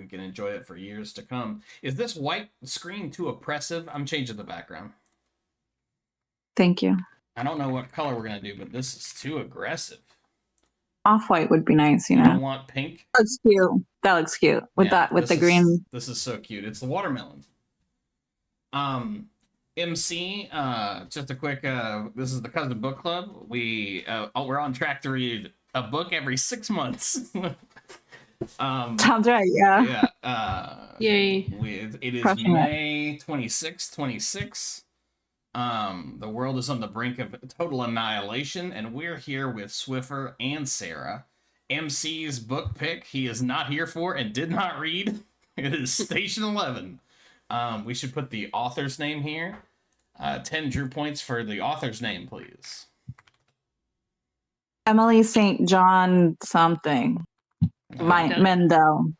we can enjoy it for years to come. Is this white screen too oppressive? I'm changing the background. Thank you. I don't know what color we're gonna do, but this is too aggressive. Off-white would be nice, you You know. don't want pink? That looks cute. That looks cute with the green. This is so cute. It's the watermelon. MC, just a quick. This is the Cousin Book Club. We're on track to read a book every 6 months. Sounds right. Yeah. Yeah. Yay. It is Crushing May 26. The world is on the brink of total annihilation, and we're here with Swiffer and Sarah. MC's book pick he is not here for and did not read. It is Station 11. We should put the author's name here. 10 Drew points for the author's name, please. Emily St. John something. Mandel.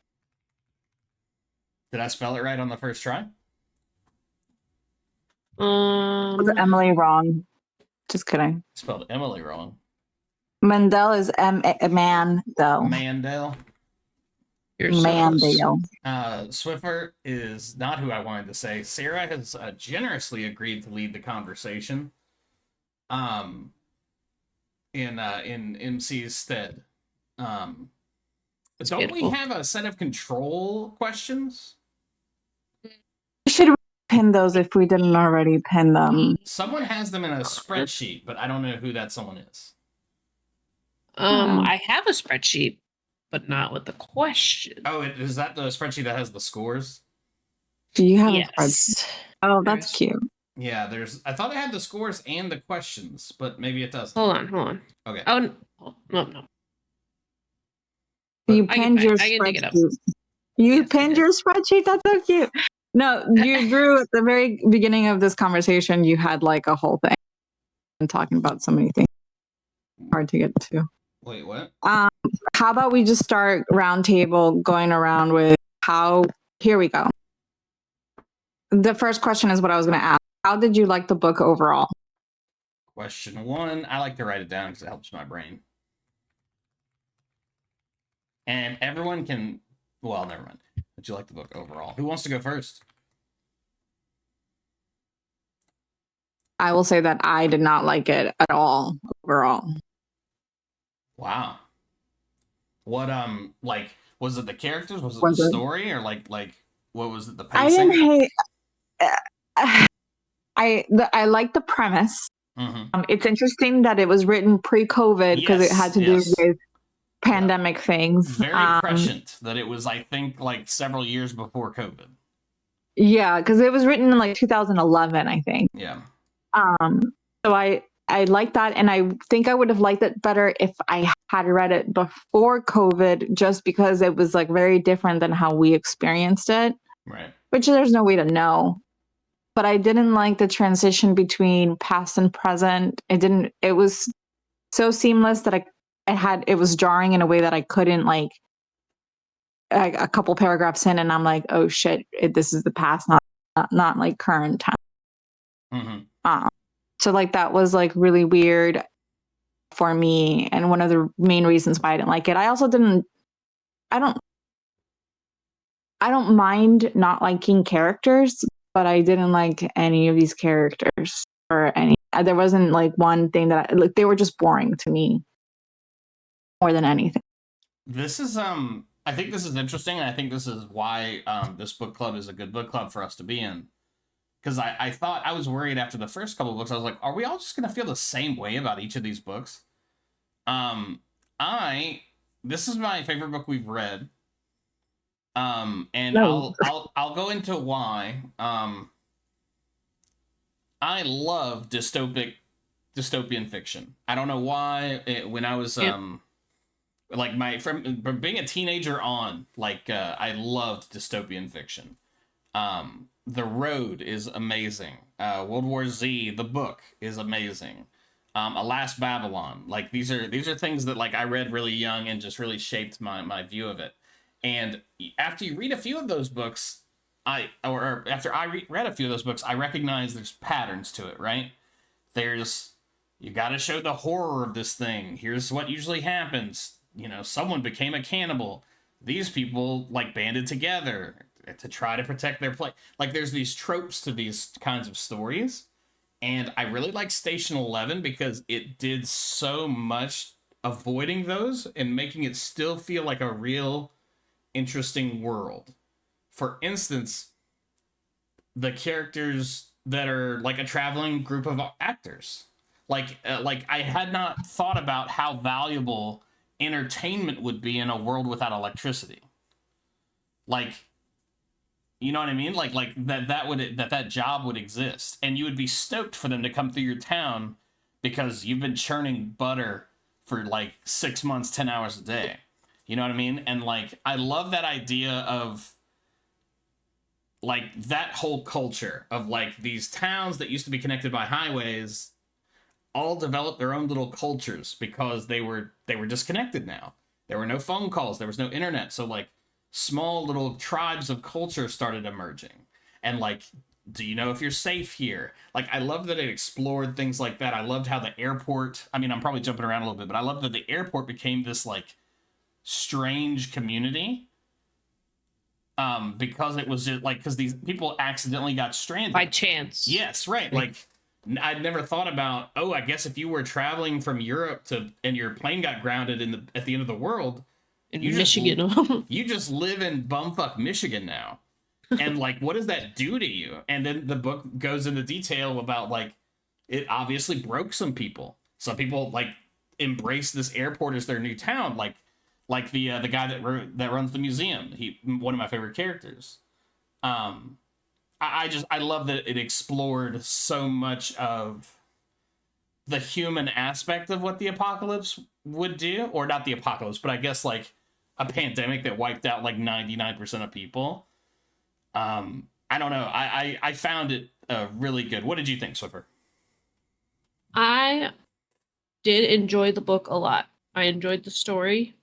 Did I spell it right on the first try? Was Emily wrong? Just kidding. Spelled Emily wrong. Mandel is Mandel. Mandel. Mandel. Swiffer is not who I wanted to say. Sarah has generously agreed to lead the conversation. In MC's stead. Don't we have a set of control questions? We should pin those if we didn't already pin them. Someone has them in a spreadsheet, but I don't know who that someone is. I have a spreadsheet, but not with the question. Oh, is that the spreadsheet that has the scores? Do you have a spreadsheet? Oh, that's cute. Yeah, I thought it had the scores and the questions, but maybe it doesn't. Hold on. Okay. Oh, no. You pinned your spreadsheet. You pinned your spreadsheet? That's so cute. No, you Drew, at the very beginning of this conversation, you had like a whole thing and talking about so many things. Hard to get to. Wait, what? How about we just start round table going around with here we go. The first question is what I was going to ask. How did you like the book overall? Question 1. I like to write it down because it helps my brain. And everyone can... Well, never mind. Did you like the book overall? Who wants to go first? I will say that I did not like it at all overall. Wow. What, was it the characters? Was it the story? Or, like, what was it, the pacing? I didn't hate... I like the premise. Mm-hmm. It's interesting that it was written pre-COVID because it had to do with pandemic things. Very prescient that it was, I think, like several years before COVID. Yeah, because it was written in like 2011, I think. Yeah. So I like that, and I think I would have liked it better if I had read it before COVID, just because it was like very different than how we experienced it. Right. Which there's no way to know. But I didn't like the transition between past and present. It was so seamless that it was jarring in a way that I couldn't like a couple paragraphs in, and I'm like, oh shit, this is the past, not like current time. Mm-hmm. So like that was like really weird for me, and one of the main reasons why I didn't like it. I also I don't mind not liking characters, but I didn't like any of these characters or any. There wasn't like one thing that they were just boring to me more than anything. This is I think this is interesting, and I think this is why this book club is a good book club for us to be in. Because I thought, I was worried after the first couple of books, I was like, are we all just going to feel the same way about each of these books? This is my favorite book we've read. And No. I'll go into why. I love dystopian fiction. I don't know why. When I was like from being a teenager on, like I loved dystopian fiction. The Road is amazing. World War Z, the book, is amazing. Alas, Babylon. Like these are things that like I read really young and just really shaped my view of it. And after you read a few of those books, after I read a few of those books, I recognize there's patterns to it, right? You got to show the horror of this thing. Here's what usually happens. You know, someone became a cannibal. these people like banded together to try to protect their place. Like there's these tropes to these kinds of stories, and I really like Station 11 because it did so much avoiding those and making it still feel like a real interesting world. For instance, the characters that are like a traveling group of actors. Like I had not thought about how valuable entertainment would be in a world without electricity. Like, you know what I mean? Like that job would exist, and you would be stoked for them to come through your town because you've been churning butter for like 6 months, 10 hours a day. You know what I mean? And like, I love that idea of like that whole culture of like these towns that used to be connected by highways all developed their own little cultures because they were disconnected now. There were no phone calls, there was no internet, so like small little tribes of culture started emerging. And like, do you know if you're safe here? Like, I love that it explored things like that. I loved how the airport, I mean, I'm probably jumping around a little bit, but I love that the airport became this like strange community, because it was just like, because these people accidentally got stranded by chance. Yes, right. Like, I'd never thought about, oh, I guess if you were traveling from Europe and your plane got grounded at the end of the world in Michigan, you just live in bumfuck Michigan now. And like, what does that do to you? And then the book goes into detail about like, it obviously broke some people. Some people like embrace this airport as their new town. Like the guy that runs the museum. One of my favorite characters. I love that it explored so much of the human aspect of what the apocalypse would do, or not the apocalypse, but I guess like a pandemic that wiped out like 99% of people. I don't know. I found it really good. What did you think, Swiffer? I did enjoy the book a lot. I enjoyed the story.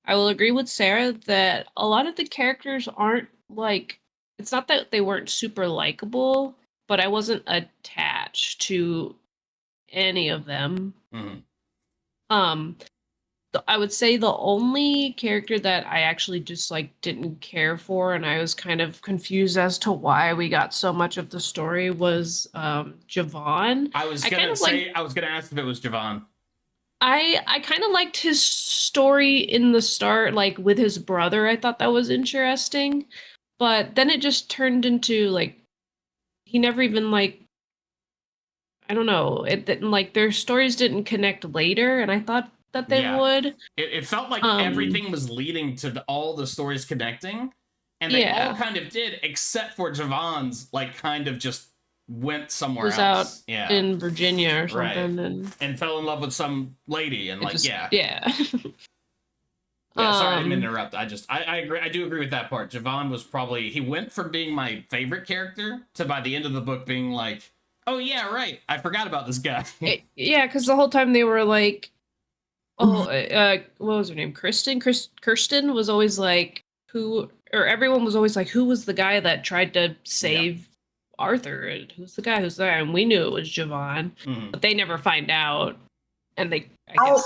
I will agree with Sarah that a lot of the characters aren't like, it's not that they weren't super likable, but I wasn't attached to any of them. Mm-hmm. I would say the only character that I actually just like didn't care for, and I was kind of confused as to why we got so much of the story, was Javon. I was gonna ask if it was Javon. I kind of liked his story in the start, like with his brother. I thought that was interesting, but then it just turned into like he never even like, I don't know, it didn't, like their stories didn't connect later, and I thought that they would. It felt like everything was leading to all the stories connecting, and they all kind of did, except for Javon's like kind of just went somewhere was else. Out in Virginia or something, right. and fell in love with some lady, and like just, yeah. Sorry, I didn't interrupt. I agree. I do agree with that part. Javon was probably, he went from being my favorite character to by the end of the book being like, oh yeah, right, I forgot about this guy. Because the whole time they were like, oh, what was her name? Kirsten was always like, everyone was always like, who was the guy that tried to save Arthur? And who's the guy? And we knew it was Javon, but they never find out. And I guess,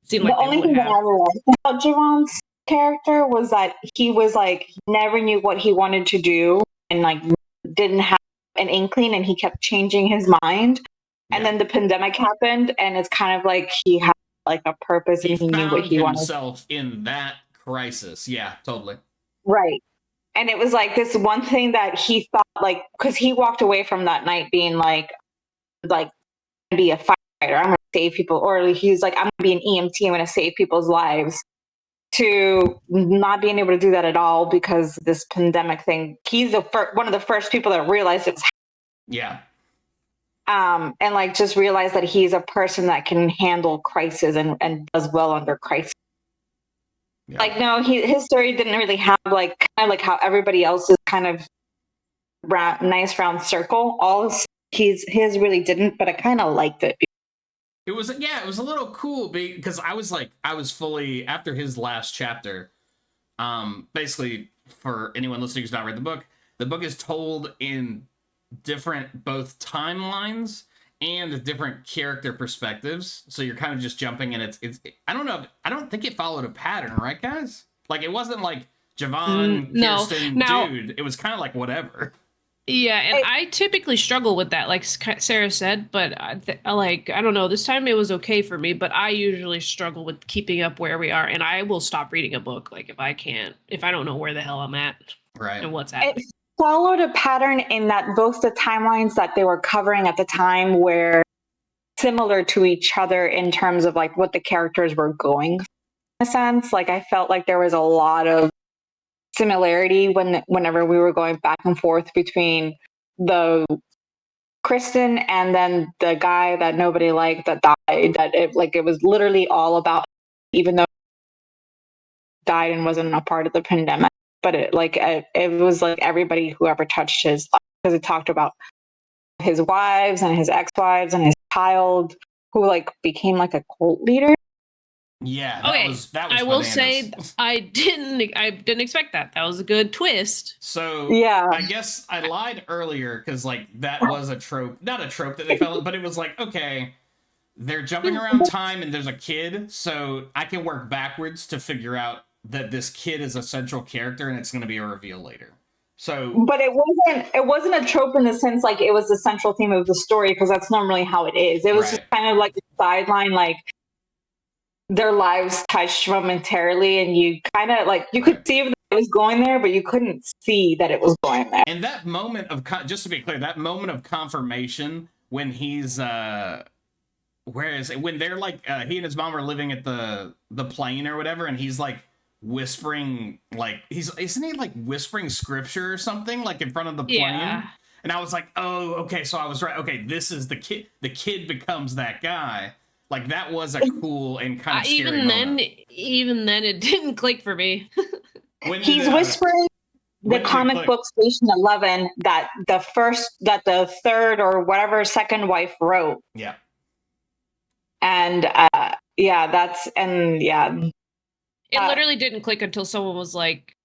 seemed like the only thing that I liked about Javon's character was that he was like, never knew what he wanted to do, and like didn't have an inkling, and he kept changing his mind. And then the pandemic happened, and it's kind of like he had like a purpose, and he knew what he wanted. Himself in that crisis. Yeah, totally. Right. And it was like this one thing that he thought, like, because he walked away from that night being like be a firefighter, I'm going to save people, or he's like, I'm going to be an EMT, I'm going to save people's lives, to not being able to do that at all because this pandemic thing. He's one of the first people that realized it was. Yeah. And like just realize that he's a person that can handle crisis and does well under crisis. Yeah. Like, no, his story didn't really have like kind of like how everybody else's kind of nice round circle. His really didn't, but I kind of liked it. It was a little cool because I was fully, after his last chapter, basically for anyone listening who's not read the book is told in different both timelines and different character perspectives, so you're kind of just jumping, and it's I don't know, I don't think it followed a pattern, right guys? Like, it wasn't like Javon, No. Kirsten, Now- dude. It was kind of like whatever. Yeah, and I typically struggle with that, like Sarah said, but I don't know. This time it was okay for me, but I usually struggle with keeping up where we are, and I will stop reading a book like if I don't know where the hell I'm at Right. and what's happening. It followed a pattern in that both the timelines that they were covering at the time were similar to each other in terms of like what the characters were going through, in a sense. Like I felt like there was a lot of similarity whenever we were going back and forth between the Kristen and then the guy that nobody liked that died. That it was literally all about, even though he died and wasn't a part of the pandemic, but it was like everybody who ever touched his life, because it talked about his wives and his ex-wives and his child who like became like a cult leader. Yeah, that was I will bananas. say I didn't expect that. That was a good twist. So Yeah. I guess I lied earlier because like that was a trope, not a trope that they fell, but it was like, okay, they're jumping around time and there's a kid, so I can work backwards to figure out that this kid is a central character and it's going to be a reveal later. So, but it wasn't a trope in the sense like it was the central theme of the story, because that's normally how it is. It was just kind of like a sideline, like their lives touched momentarily, and you kind of like you could see that it was going there, but you couldn't see that it was going there. And that moment of just to be clear, that moment of confirmation when he's when they're like he and his mom are living at the plane or whatever, and he's like whispering, like isn't he like whispering scripture or something like in front of the plane? Yeah. And I was like, oh, okay, so I was right. Okay, this is the kid. The kid becomes that guy. Like that was a cool and kind of scary moment. Even then, it didn't click for me. He's whispering the comic book Station 11 that the third or whatever second wife wrote. Yeah. And It literally didn't click until someone was like,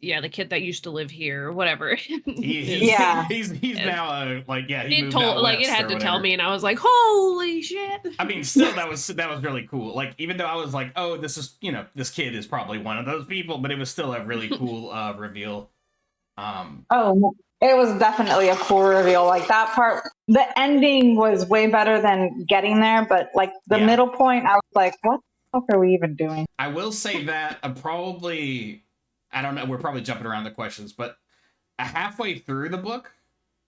"Yeah, the kid that used to live here, or whatever." He's now like he moved out west it had or to whatever. tell me, and I was like, "Holy shit!" I mean, still that was really cool. Like even though I was like, oh, this is this kid is probably one of those people, but it was still a really cool reveal. It was definitely a cool reveal. Like that part, the ending was way better than getting there, but like the middle point, I was like, what the fuck are we even doing? I will say that I don't know, we're probably jumping around the questions, but halfway through the book,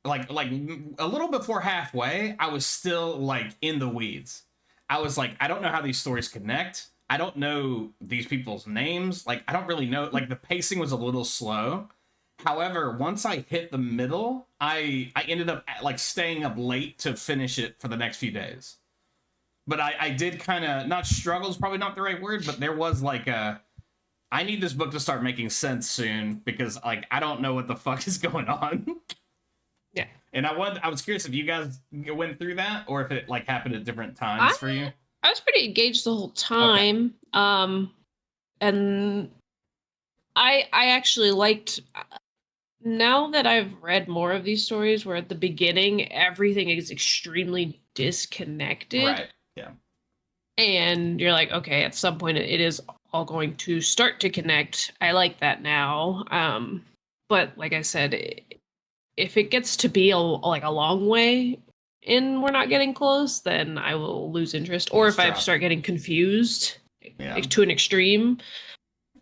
like a little before halfway, I was still like in the weeds. I was like, I don't know how these stories connect. I don't know these people's names. Like, I don't really know. Like, the pacing was a little slow. However, once I hit the middle, I ended up like staying up late to finish it for the next few days. But I did kind of, not struggle is probably not the right word, but there was like I need this book to start making sense soon, because like I don't know what the fuck is going on. Yeah. And I was curious if you guys went through that or if it like happened at different times for you. I was pretty engaged the whole time. Okay. And I actually liked, now that I've read more of these stories where at the beginning everything is extremely disconnected. Right. Yeah. And you're like, okay, at some point it is all going to start to connect. I like that now. But like I said, if it gets to be a long way and we're not getting close, then I will lose interest. Or if I start getting confused to an extreme.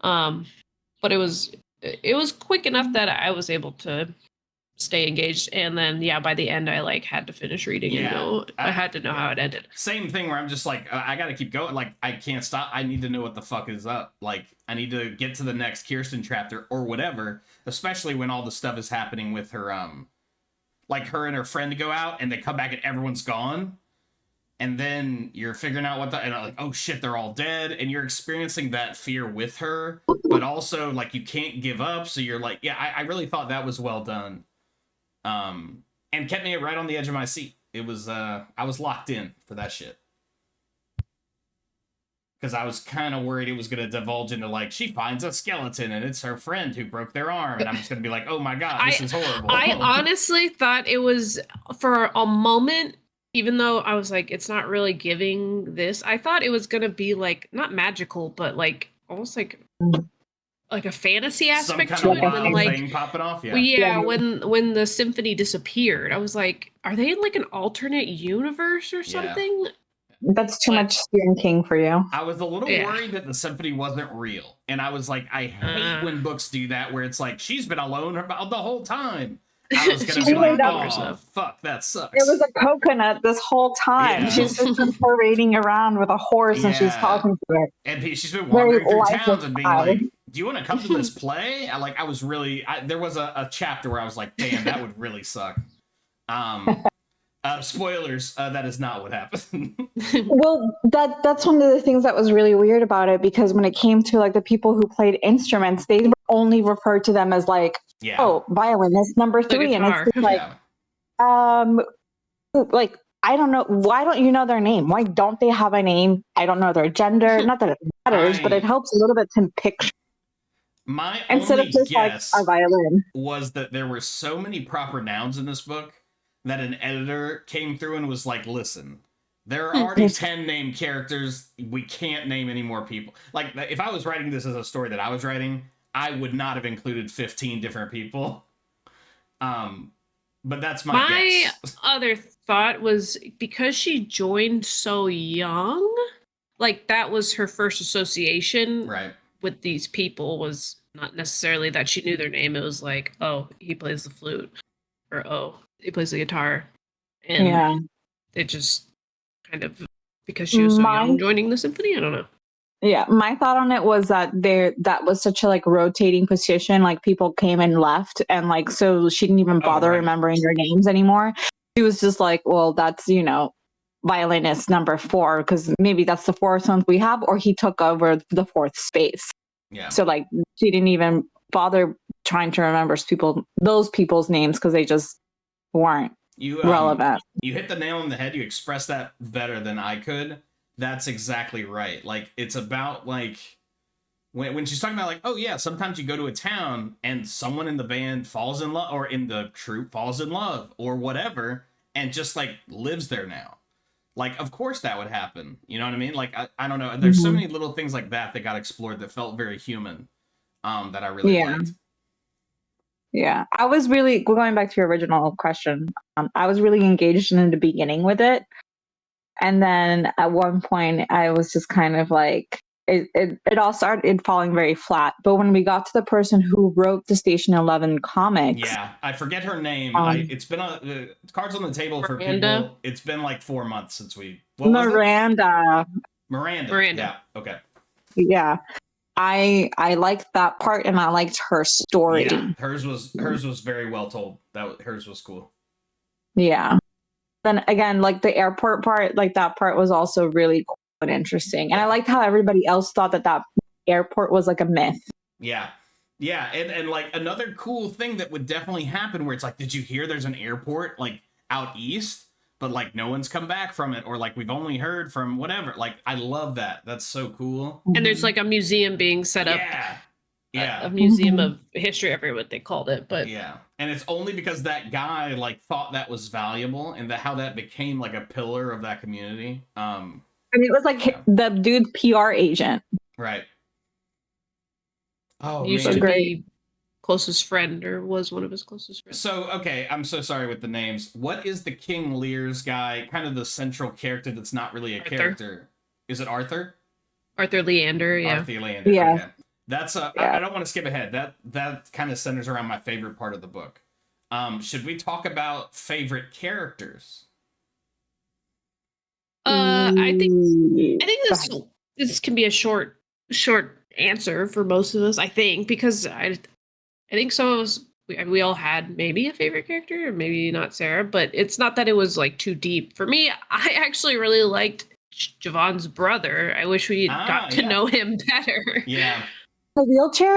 But it was quick enough that I was able to stay engaged, and then by the end I like had to finish reading and know I had to know how it ended. Same thing where I'm just like I gotta keep going, like I can't stop. I need to know what the fuck is up. Like I need to get to the next Kirsten chapter or whatever, especially when all the stuff is happening with her like her and her friend go out and they come back and everyone's gone, and then you're figuring out and like, oh shit, they're all dead, and you're experiencing that fear with her, but also like you can't give up, so you're like, I really thought that was well done. And kept me right on the edge of my seat. It was, I was locked in for that shit. Because I was kind of worried it was going to divulge into, like, she finds a skeleton and it's her friend who broke their arm. And I'm just going to be like, oh my God, this is horrible. I honestly thought it was, for a moment, even though I was like, it's not really giving this, I thought it was going to be, like, not magical, but, like, almost like like a fantasy Some aspect kind to of it. wild When like thing popping off. Yeah. well, yeah, Yeah. when the symphony disappeared, I was like, are they in like an alternate universe or Yeah. something? That's too But- much Stephen King for you. I was a little Yeah. worried that the symphony wasn't real. And I was like, I hate when books do that where it's like, she's been alone about the whole time. I was going to She's be been like, made up oh, herself. fuck, that sucks. It was a coconut this whole time. Yeah. She's just been parading around with a horse and she's Yeah. talking to it. And she's been Very wandering through lifeless towns and being guy. like, do you want to come to this play? I was really, there was a chapter where I was like, damn, that would really suck. Spoilers, that is not what happened. Well, that's one of the things that was really weird about it, because when it came to like the people who played instruments, they only referred to them as like, Yeah. oh, violinist number The 3, and it's guitar. just like, Yeah. like I don't know, why don't you know their name? Why don't they have a name? I don't know their gender. Not that it matters, but it helps a little bit to picture My instead only of just guess like a violin. was that there were so many proper nouns in this book that an editor came through and was like, listen, there are already 10 named characters. We can't name any more people. Like, if I was writing this as a story that I was writing, I would not have included 15 different people. But that's my guess. other thought was because she joined so young, like that was her first association Right. with these people, was not necessarily that she knew their name. It was like, oh, he plays the flute, or oh, he plays the guitar. And Yeah. it just kind of, because she was so young joining the symphony, I don't know. Yeah, my thought on it was that that was such a like rotating position, like people came and left, and like so she didn't even bother right. remembering their names anymore. She was just like, well, that's violinist number 4, because maybe that's the 4th one we have, or he took over the 4th space. Yeah. So like she didn't even bother trying to remember those people's names, because they just weren't relevant. You hit the nail on the head. You expressed that better than I could. That's exactly right. Like, it's about like when she's talking about like, oh yeah, sometimes you go to a town and someone in the band falls in love, or in the troupe falls in love, or whatever, and just like lives there now. Like, of course that would happen. You know what I mean? Like, I don't know. There's so many little things like that got explored that felt very human. That I really liked. Yeah, I was really, going back to your original question, I was really engaged in the beginning with it. And then at one point, I was just kind of like, it all started falling very flat. But when we got to the person who wrote the Station 11 comics. Yeah, I forget her name. It's been cards on the table for Miranda? people. It's been like 4 months since we. Miranda. Miranda. Yeah, okay. Yeah. I liked that part, and I liked her story. Yeah, hers was very well told. Hers was cool. Yeah. Then again, like the airport part, like that part was also really cool and interesting. And I liked how everybody else thought that airport was like a myth. Yeah. Yeah, and like another cool thing that would definitely happen where it's like, did you hear there's an airport like out east, but like no one's come back from it, or like we've only heard from whatever. Like, I love that. That's so cool. And there's like a museum being set up. Yeah. A museum of history, I forget what they called it, but yeah. And it's only because that guy like thought that was valuable, and how that became like a pillar of that community. And it was like the dude's PR agent. Right. Oh, used man. to be closest friend, or was one of his closest friends. So, okay, I'm so sorry with the names. What is the King Lear's guy, kind of the central character that's not really a character? Is it Arthur? Arthur Leander, yeah. Arthur Leander, yeah. Okay. That's I don't want to skip ahead. That kind of centers around my favorite part of the book. Should we talk about favorite characters? I think this can be a short answer for most of us, I think, because I think some of us, we all had maybe a favorite character, or maybe not Sarah, but it's not that it was like too deep. For me, I actually really liked Javon's brother. I wish we got to know him better. Yeah. The wheelchair?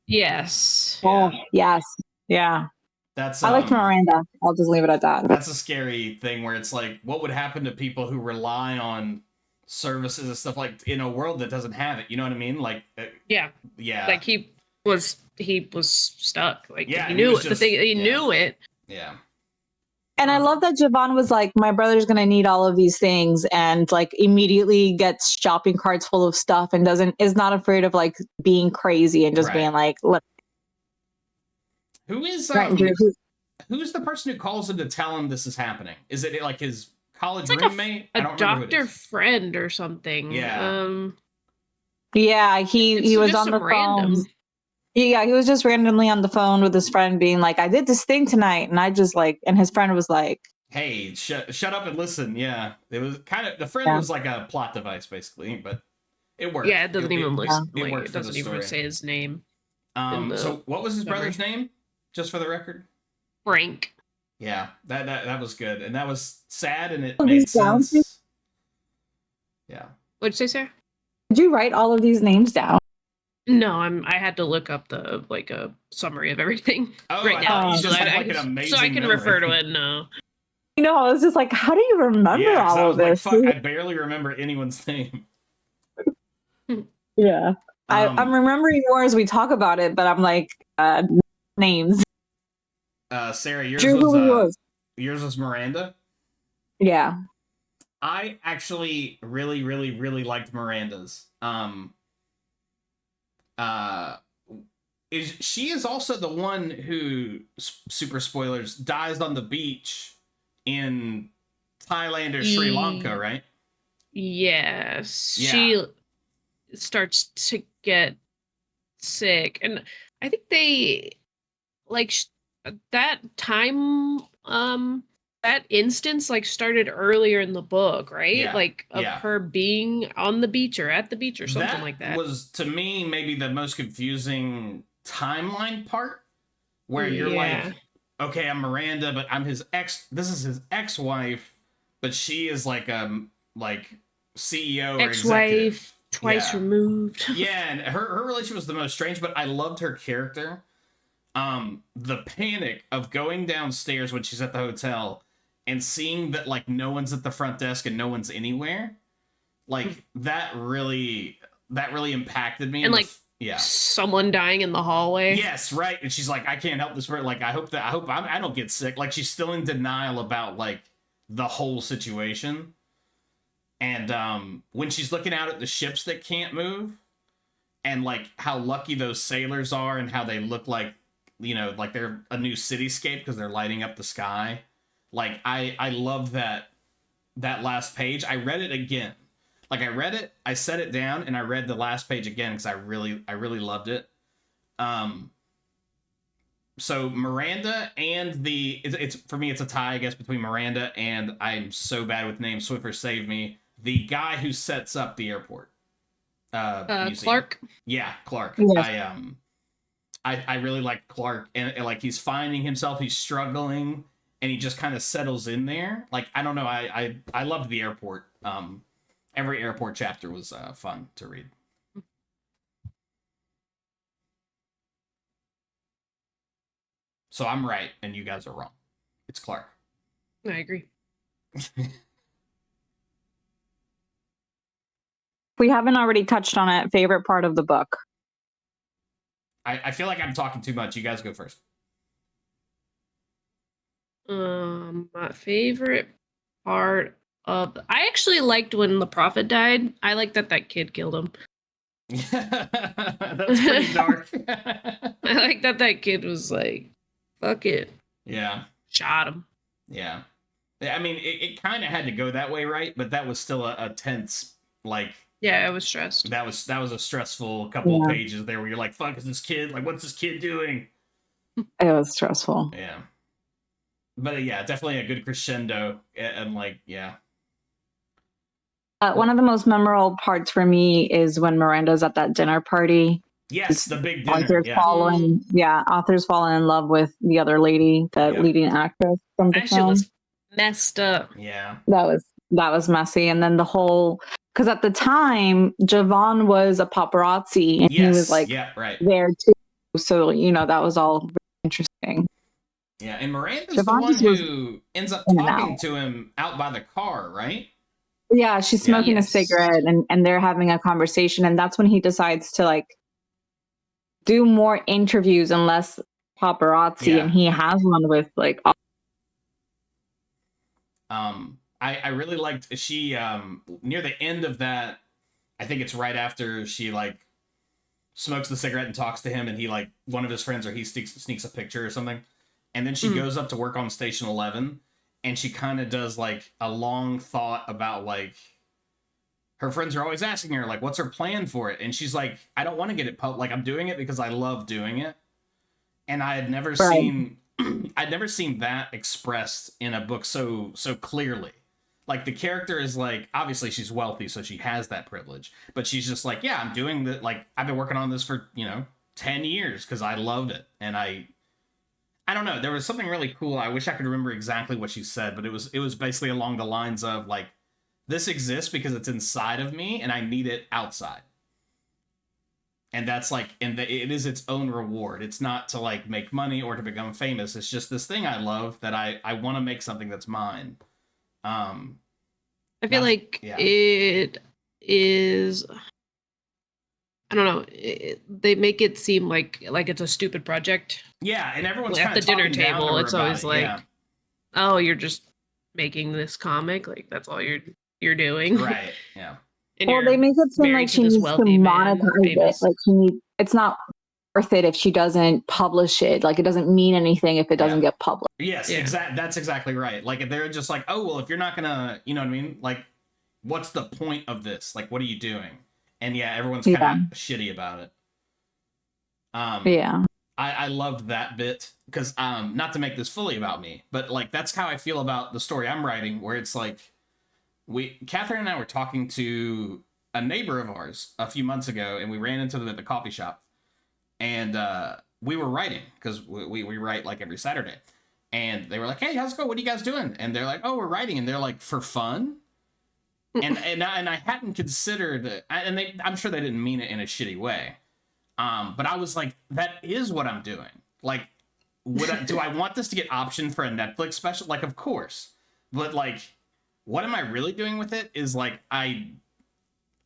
Yes. Oh, yes. Yeah. That's I liked Miranda. I'll just leave it at that. That's a scary thing where it's like, what would happen to people who rely on services and stuff like in a world that doesn't have it? You know what I mean? Like, yeah. Like he was stuck. Like he knew it. The thing he knew it. Yeah. And I love that Javon was like, my brother's gonna need all of these things, and like immediately gets shopping carts full of stuff and is not afraid of like being crazy and just Right. being like, let Who is Right, Drew, who's the person who calls him to tell him this is happening? Is it like his college It's like roommate? I a don't remember who it doctor is. friend or something. Yeah. yeah, It's he was just on the some phone. random. Yeah, he was just randomly on the phone with his friend being like, I did this thing tonight. And I just like, and his friend was like, Hey, shut up and listen. Yeah, it was kind of the friend Yeah. was like a plot device basically, but it worked. Yeah, it doesn't even list, it like worked it for the doesn't even story. say his name. in the So what was his summary. brother's name? Just for the record. Frank. Yeah, that was good, and that was sad, and it Oh, made these down? sense. Yeah. What'd you say, Sarah? did you write all of these names down? No, I had to look up the like a summary of everything Oh, right I now, thought you so just that had I like an can- amazing so I can memory. refer to it. No, You know, I was just like, how do you remember Yeah, 'cause I all was of like, this? fuck, I barely remember anyone's name. Yeah. I'm remembering more as we talk about it, but I'm like, names. Sarah, yours Drew, who he was was. yours was Miranda. Yeah. I actually really, really, really liked Miranda's. She is also the one who, super spoilers, dies on the beach in Thailand or Sri Lanka, right? yes, Yeah. she starts to get sick, and I think they like that time. That instance like started earlier in the book, right? Yeah, Like of yeah. her being on the beach or at the beach or something like that. Was to me maybe the most confusing timeline part, where you're Yeah. like, okay, I'm Miranda, but I'm his ex. This is his ex-wife, but she is like CEO or Ex-wife, executive. twice Yeah. removed. Yeah, and her relationship was the most strange, but I loved her character. The panic of going downstairs when she's at the hotel and seeing that like no one's at the front desk and no one's anywhere, like that really impacted me. And like yeah, someone dying in the hallway. yes, right. And she's like, I can't help this person. Like, I hope I don't get sick. Like, she's still in denial about like the whole situation. And when she's looking out at the ships that can't move, and like how lucky those sailors are, and how they look like, you know, like they're a new cityscape because they're lighting up the sky. Like, I love that last page. I read it again. Like, I read it, I set it down, and I read the last page again because I really loved it. So Miranda and it's for me, it's a tie, I guess, between Miranda and, I'm so bad with names, Swiffer save me, the guy who sets up the airport. Museum. Clark. Yeah, Clark. Yes. I really like Clark, and like he's finding himself, he's struggling, and he just kind of settles in there. Like, I don't know, I loved the airport. Every airport chapter was fun to read. So I'm right, and you guys are wrong. It's Clark. I agree. We haven't already touched on it. Favorite part of the book. I feel like I'm talking too much. You guys go first. My favorite part of I actually liked when the prophet died. I like that kid killed him. That's pretty dark. I like that kid was like, fuck it. Yeah. Shot him. Yeah. I mean, it kind of had to go that way, right? But that was still a tense, like. Yeah, I was stressed. That was a stressful couple of pages there where you're like, fuck, is this kid? Like, what's this kid doing? It was stressful. Yeah. But yeah, definitely a good crescendo. And like, yeah. One of the most memorable parts for me is when Miranda's at that dinner party. Yes, the big dinner. Arthur's fallen in love with the other lady, the leading actress from the That shit film. was messed up. Yeah. That was messy. And then the whole, because at the time, Javon was a paparazzi and he was like there too. So, you know, that was all very interesting. Yeah, and Miranda's the one who ends up talking to him out by the car, right? Yeah, she's smoking a cigarette and they're having a conversation. And that's when he decides to like do more interviews and less paparazzi. And he has one with like I really liked she near the end of that. I think it's right after she like smokes the cigarette and talks to him, and he like one of his friends or he sneaks a picture or something, and then she goes up to work on Station 11, and she kind of does like a long thought about like her friends are always asking her like what's her plan for it, and she's like, I don't want to get it like I'm doing it because I love doing it. And I had never seen I'd never seen that expressed in a book so clearly. Like the character is like, obviously she's wealthy, so she has that privilege, but she's just like, yeah, I'm doing the like I've been working on this for 10 years because I loved it. And I don't know, there was something really cool. I wish I could remember exactly what she said, but it was basically along the lines of like, this exists because it's inside of me and I need it outside. And that's like, it is its own reward. It's not to like make money or to become famous. It's just this thing I love that I want to make something that's mine. I feel like it is. I don't know. They make it seem like it's a stupid project. Yeah, and everyone's at the dinner table. It's always like, yeah. Oh, you're just making this comic. Like that's all you're doing. Right. Yeah. Well, they make it seem like she needs to monetize it. Like it's not worth it if she doesn't publish it. Like it doesn't mean anything if it doesn't get published. Yes, that's exactly right. Like if they're just like, oh well, if you're not gonna, you know what I mean? Like, what's the point of this? Like, what are you doing? And yeah, everyone's kind of shitty about it. I loved that bit because not to make this fully about me, but like that's how I feel about the story I'm writing, where it's like Catherine and I were talking to a neighbor of ours a few months ago, and we ran into them at the coffee shop, and we were writing because we write like every Saturday, and they were like, hey, how's it going? What are you guys doing? And they're like, oh, we're writing. And they're like, for fun? and I hadn't considered it, and I'm sure they didn't mean it in a shitty way. But I was like, that is what I'm doing. Like, do I want this to get optioned for a Netflix special? Like, of course. But like, what am I really doing with it is like, I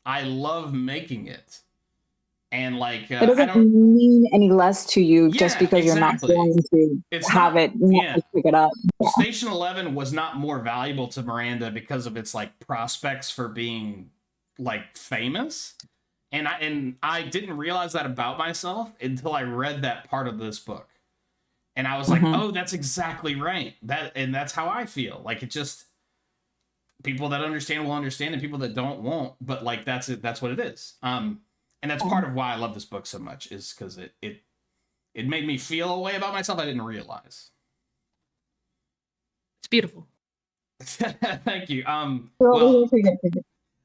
love making it. And like, it doesn't mean any less to you just because you're not going to have it pick it up. Yeah. Station 11 was not more valuable to Miranda because of its like prospects for being like famous. And I didn't realize that about myself until I read that part of this book. And I was like, oh, that's exactly right. That's how I feel. Like it just, people that understand will understand and people that don't won't. But like, that's it. That's what it is. And that's part of why I love this book so much is because it made me feel a way about myself I didn't realize. It's beautiful. Thank you.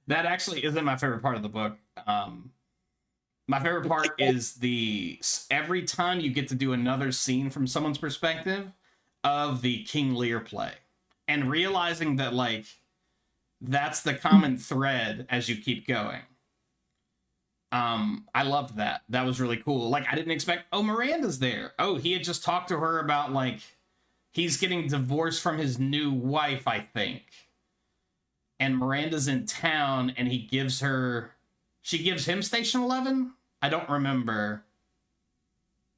That actually isn't my favorite part of the book. My favorite part is every time you get to do another scene from someone's perspective of the King Lear play and realizing that like that's the common thread as you keep going. I loved that. That was really cool. Like I didn't expect, oh, Miranda's there. Oh, he had just talked to her about like he's getting divorced from his new wife, I think. And Miranda's in town and she gives him Station 11? I don't remember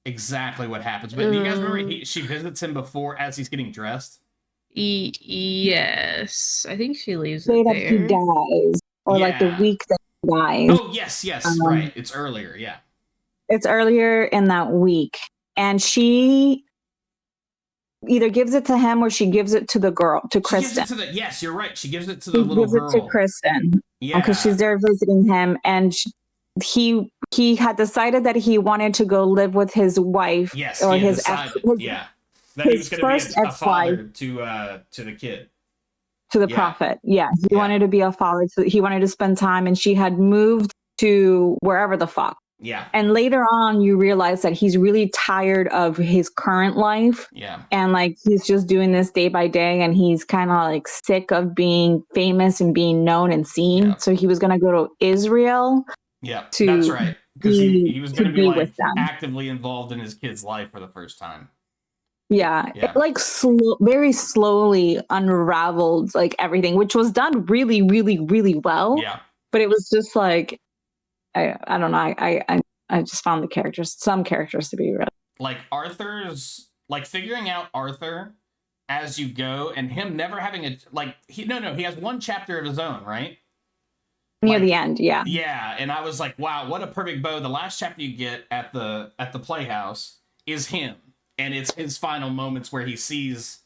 exactly what happens, but do you guys remember she visits him before as he's getting dressed? Yes. I think she leaves it there. He dies. Or like the week that he dies. Oh, yes, right. It's earlier, yeah. It's earlier in that week. And she either gives it to him or she gives it to the girl, to Kristen. Yes, you're right. She gives it to the little girl. She gives it to Kristen. Yeah. Because she's there visiting him. And he had decided that he wanted to go live with his wife. Yes, or his ex. Yeah. That he was going to be a father to the kid. To the prophet. Yeah. He wanted to be a father. So he wanted to spend time, and she had moved to wherever the fuck. Yeah. And later on, you realize that he's really tired of his current life. Yeah. And like, he's just doing this day by day, and he's kind of like sick of being famous and being known and seen. Yeah. So he was going to go to Israel. Yeah, that's right. Because he was going to be like actively involved in his kid's life for the first time. Yeah. It like very slowly unraveled like everything, which was done really, really, really well. Yeah. But it was just like, I don't know. I just found some characters to be real. Like Arthur's, like figuring out Arthur as you go, and him never having a like he has one chapter of his own, right? Near Like, the end, yeah. Yeah, and I was like, wow, what a perfect bow. The last chapter you get at the Playhouse is him, and it's his final moments where he sees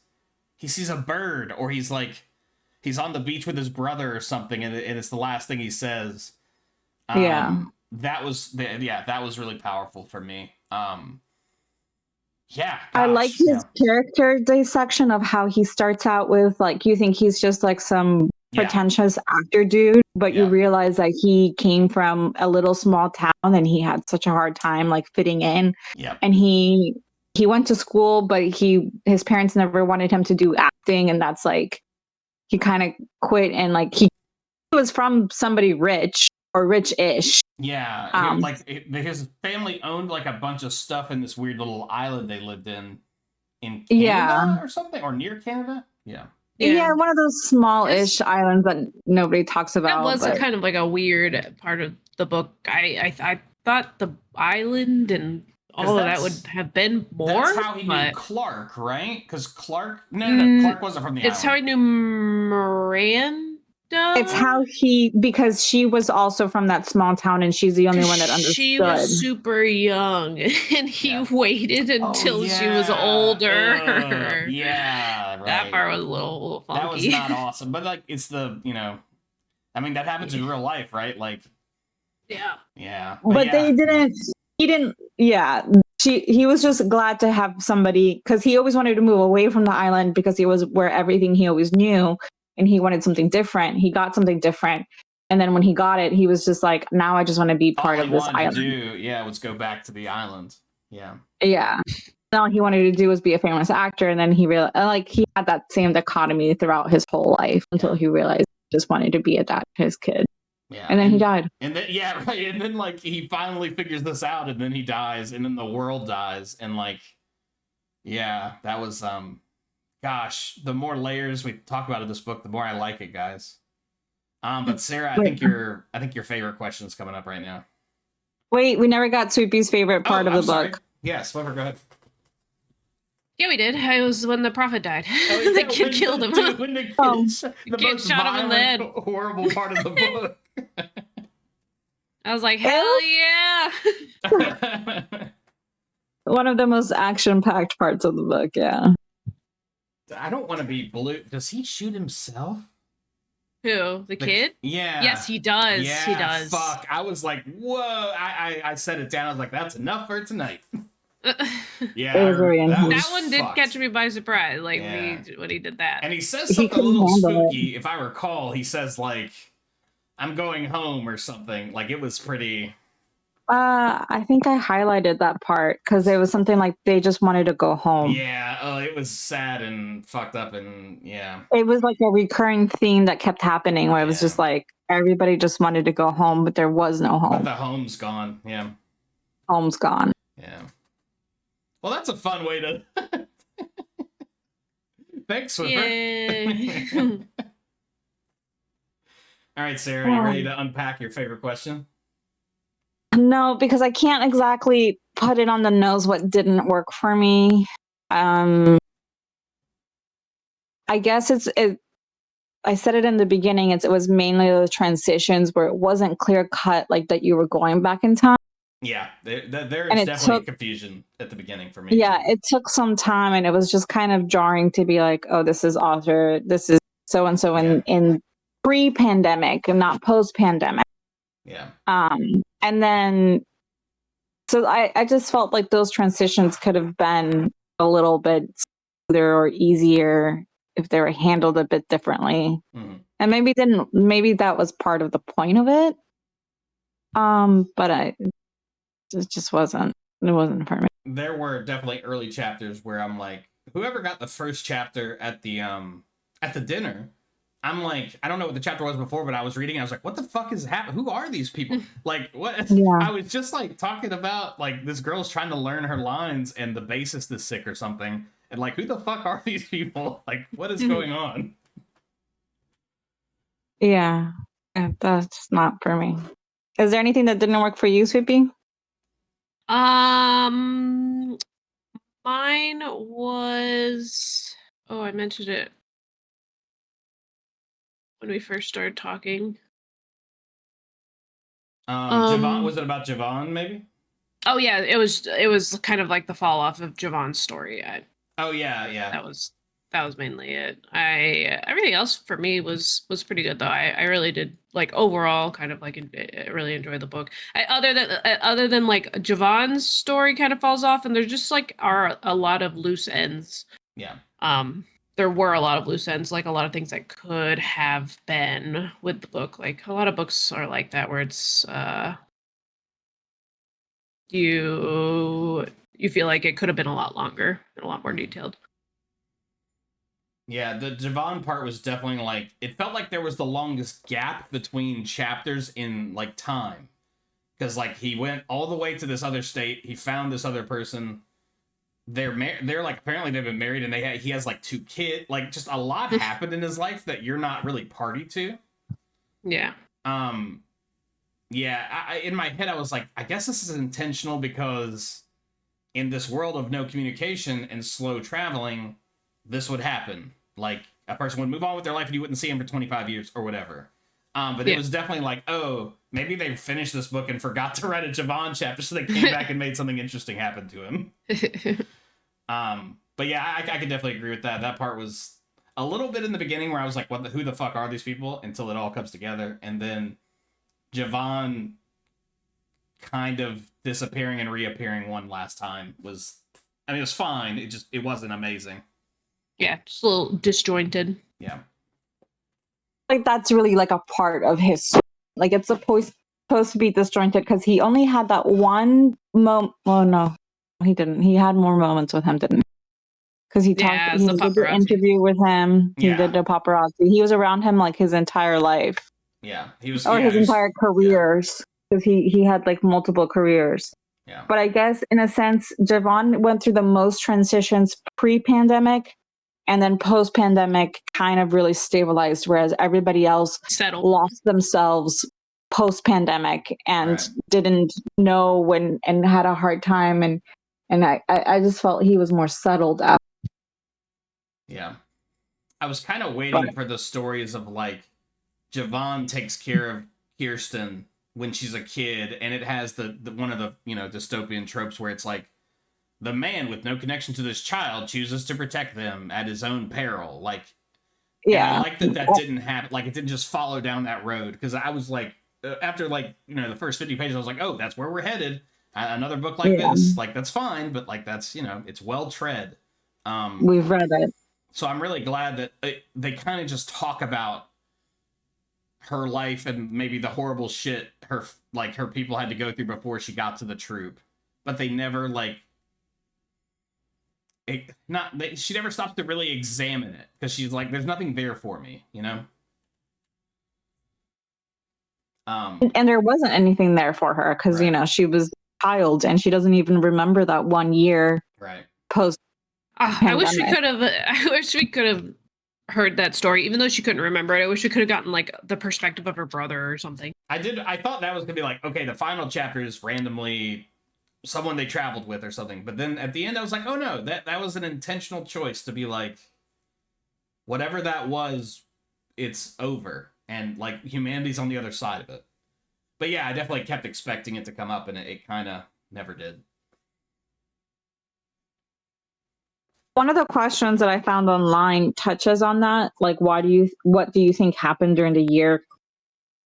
a bird, or he's on the beach with his brother or something, and it's the last thing he says. Yeah. That was really powerful for me. Yeah, I like gosh, his character dissection of how he starts out with like, you think he's just like some pretentious actor dude, but you realize that he came from a little small town and he had such a hard time like fitting in. Yeah. And he went to school, but his parents never wanted him to do acting, and that's like he kind of quit, and like he was from somebody rich or rich-ish. Yeah, like his family owned like a bunch of stuff in this weird little island they lived in Canada or something, or near Canada. Yeah, one of those small-ish islands that nobody talks about. That was kind of like a weird part of the book. I thought the island and all of that would have been more. That's how he knew Clark, right? Because Clark, no, Clark wasn't from the island. It's how he knew Miranda. It's how because she was also from that small town, and she's the only one that understood. She was super young, and he waited until she was older. Right. That part was a little funky. That was not awesome, but like it's the I mean that happens in real life, right? Like, yeah. But they didn't. He didn't. Yeah. He was just glad to have somebody, because he always wanted to move away from the island because he was where everything he always knew. And he wanted something different. He got something different. And then when he got it, he was just like, now I just want to be part of this island. Let's go back to the island. Yeah. Yeah. All he wanted to do was be a famous actor. And then he realized, like, he had that same dichotomy throughout his whole life until he realized he just wanted to be a dad to his kid. Yeah. And then he died. And then, And then, like, he finally figures this out, and then he dies, and then the world dies. And, like, that was, gosh, the more layers we talk about in this book, the more I like it, guys. But Sarah, I think your favorite question is coming up right now. Wait, we never got Sweepy's favorite part of the book. Yeah, Swiffer, go ahead. Yeah, we did. It was when the prophet died. The kid killed him. When the kid shot him in the head. Horrible part of the book. I was like, hell yeah! One of the most action-packed parts of the book, yeah. I don't want to be blue. Does he shoot himself? Who? The kid? Yeah. Yes, he does. Yeah, he does. Fuck. I was like, whoa. I set it down. I was like, that's enough for tonight. Yeah. That one did catch me by surprise. Like, when he did that. And he says something a little spooky. If I recall, he says, like, I'm going home or something. Like, it was pretty... I think I highlighted that part because it was something like they just wanted to go home. Yeah, it was sad and fucked up, and it was like a recurring theme that kept happening where it was just like everybody just wanted to go home, but there was no home. But the home's gone. Yeah, home's gone. Yeah. Well, that's a fun way to. Thanks, Swiffer. All right, Sarah, you ready to unpack your favorite question? No, because I can't exactly put it on the nose what didn't work for me. I guess I said it in the beginning, it was mainly the transitions where it wasn't clear cut, like that you were going back in time. Yeah, there's definitely confusion at the beginning for me. Yeah, it took some time, and it was just kind of jarring to be like, oh, this is Arthur, this is so-and-so in pre-pandemic and not post-pandemic. Yeah. And then, so I just felt like those transitions could have been a little bit smoother or easier if they were handled a bit differently. Mm-hmm. And maybe that was part of the point of it. But it just wasn't for me. There were definitely early chapters where I'm like, whoever got the first chapter at the dinner, I'm like, I don't know what the chapter was before, but I was reading, I was like, what the fuck is happening? Who are these people? Like, what? Yeah. I was just like talking about like this girl's trying to learn her lines and the bassist is sick or something. And like, who the fuck are these people? Like, what is going on? Yeah, that's not for me. Is there anything that didn't work for you, Sweepy? Mine was Oh, I mentioned it when we first started talking. Javon, was it about Javon maybe? Oh yeah, it was kind of like the fall off of Javon's story. Oh yeah. That was mainly it. Everything else for me was pretty good though. I really did like overall kind of like I really enjoyed the book. Other than like Javon's story kind of falls off, and there's just like are a lot of loose ends. Yeah. There were a lot of loose ends, like a lot of things that could have been with the book. Like a lot of books are like that, where it's you feel like it could have been a lot longer and a lot more detailed. Yeah, the Javon part was definitely like, it felt like there was the longest gap between chapters in like time. Because like he went all the way to this other state, he found this other person. They're like, apparently they've been married, and he has like 2 kids. Like just a lot happened in his life that you're not really party to. Yeah. Yeah, in my head I was like, I guess this is intentional because in this world of no communication and slow traveling, this would happen. Like a person would move on with their life and you wouldn't see him for 25 years or whatever. But it was definitely like, oh, maybe they finished this book and forgot to write a Javon chapter, so they came back and made something interesting happen to him. But yeah, I could definitely agree with that. That part was a little bit in the beginning where I was like, who the fuck are these people? Until it all comes together. And then Javon kind of disappearing and reappearing one last time was, I mean, it was fine. It wasn't amazing. Yeah, just a little disjointed. Yeah. Like that's really like a part of his story. Like it's supposed to be disjointed because he only had that one moment. Oh no, he didn't. He had more moments with him, didn't he? Because he talked. He did the interview with him. He did the paparazzi. He was around him like his entire life. Yeah, he was. Or his entire careers, because he had like multiple careers. Yeah. But I guess in a sense, Javon went through the most transitions pre-pandemic. And then post-pandemic kind of really stabilized, whereas everybody else lost themselves post-pandemic and didn't know when and had a hard time. And I just felt he was more settled up. Yeah. I was kind of waiting for the stories of like Javon takes care of Kirsten when she's a kid, and it has the one of the, dystopian tropes where it's like, the man with no connection to this child chooses to protect them at his own peril. Like, yeah, I like that didn't happen. Like, it didn't just follow down that road. Because I was like, after like, the first 50 pages, I was like, oh, that's where we're headed. Another book like this, like, that's fine, but like, that's, it's well tread. We've read it. So I'm really glad that they kind of just talk about her life and maybe the horrible shit her people had to go through before she got to the troop, but they never like. She never stops to really examine it because she's like, there's nothing there for me, and there wasn't anything there for her because she was a child and she doesn't even remember that 1 year post. I wish we could have heard that story, even though she couldn't remember it. I wish we could have gotten like the perspective of her brother or something. I thought that was gonna be like, okay, the final chapter is randomly someone they traveled with or something, but then at the end I was like, oh no, that was an intentional choice to be like, whatever that was, it's over, and like humanity's on the other side of it. But yeah, I definitely kept expecting it to come up, and it kind of never did. One of the questions that I found online touches on that, like, what do you think happened during the year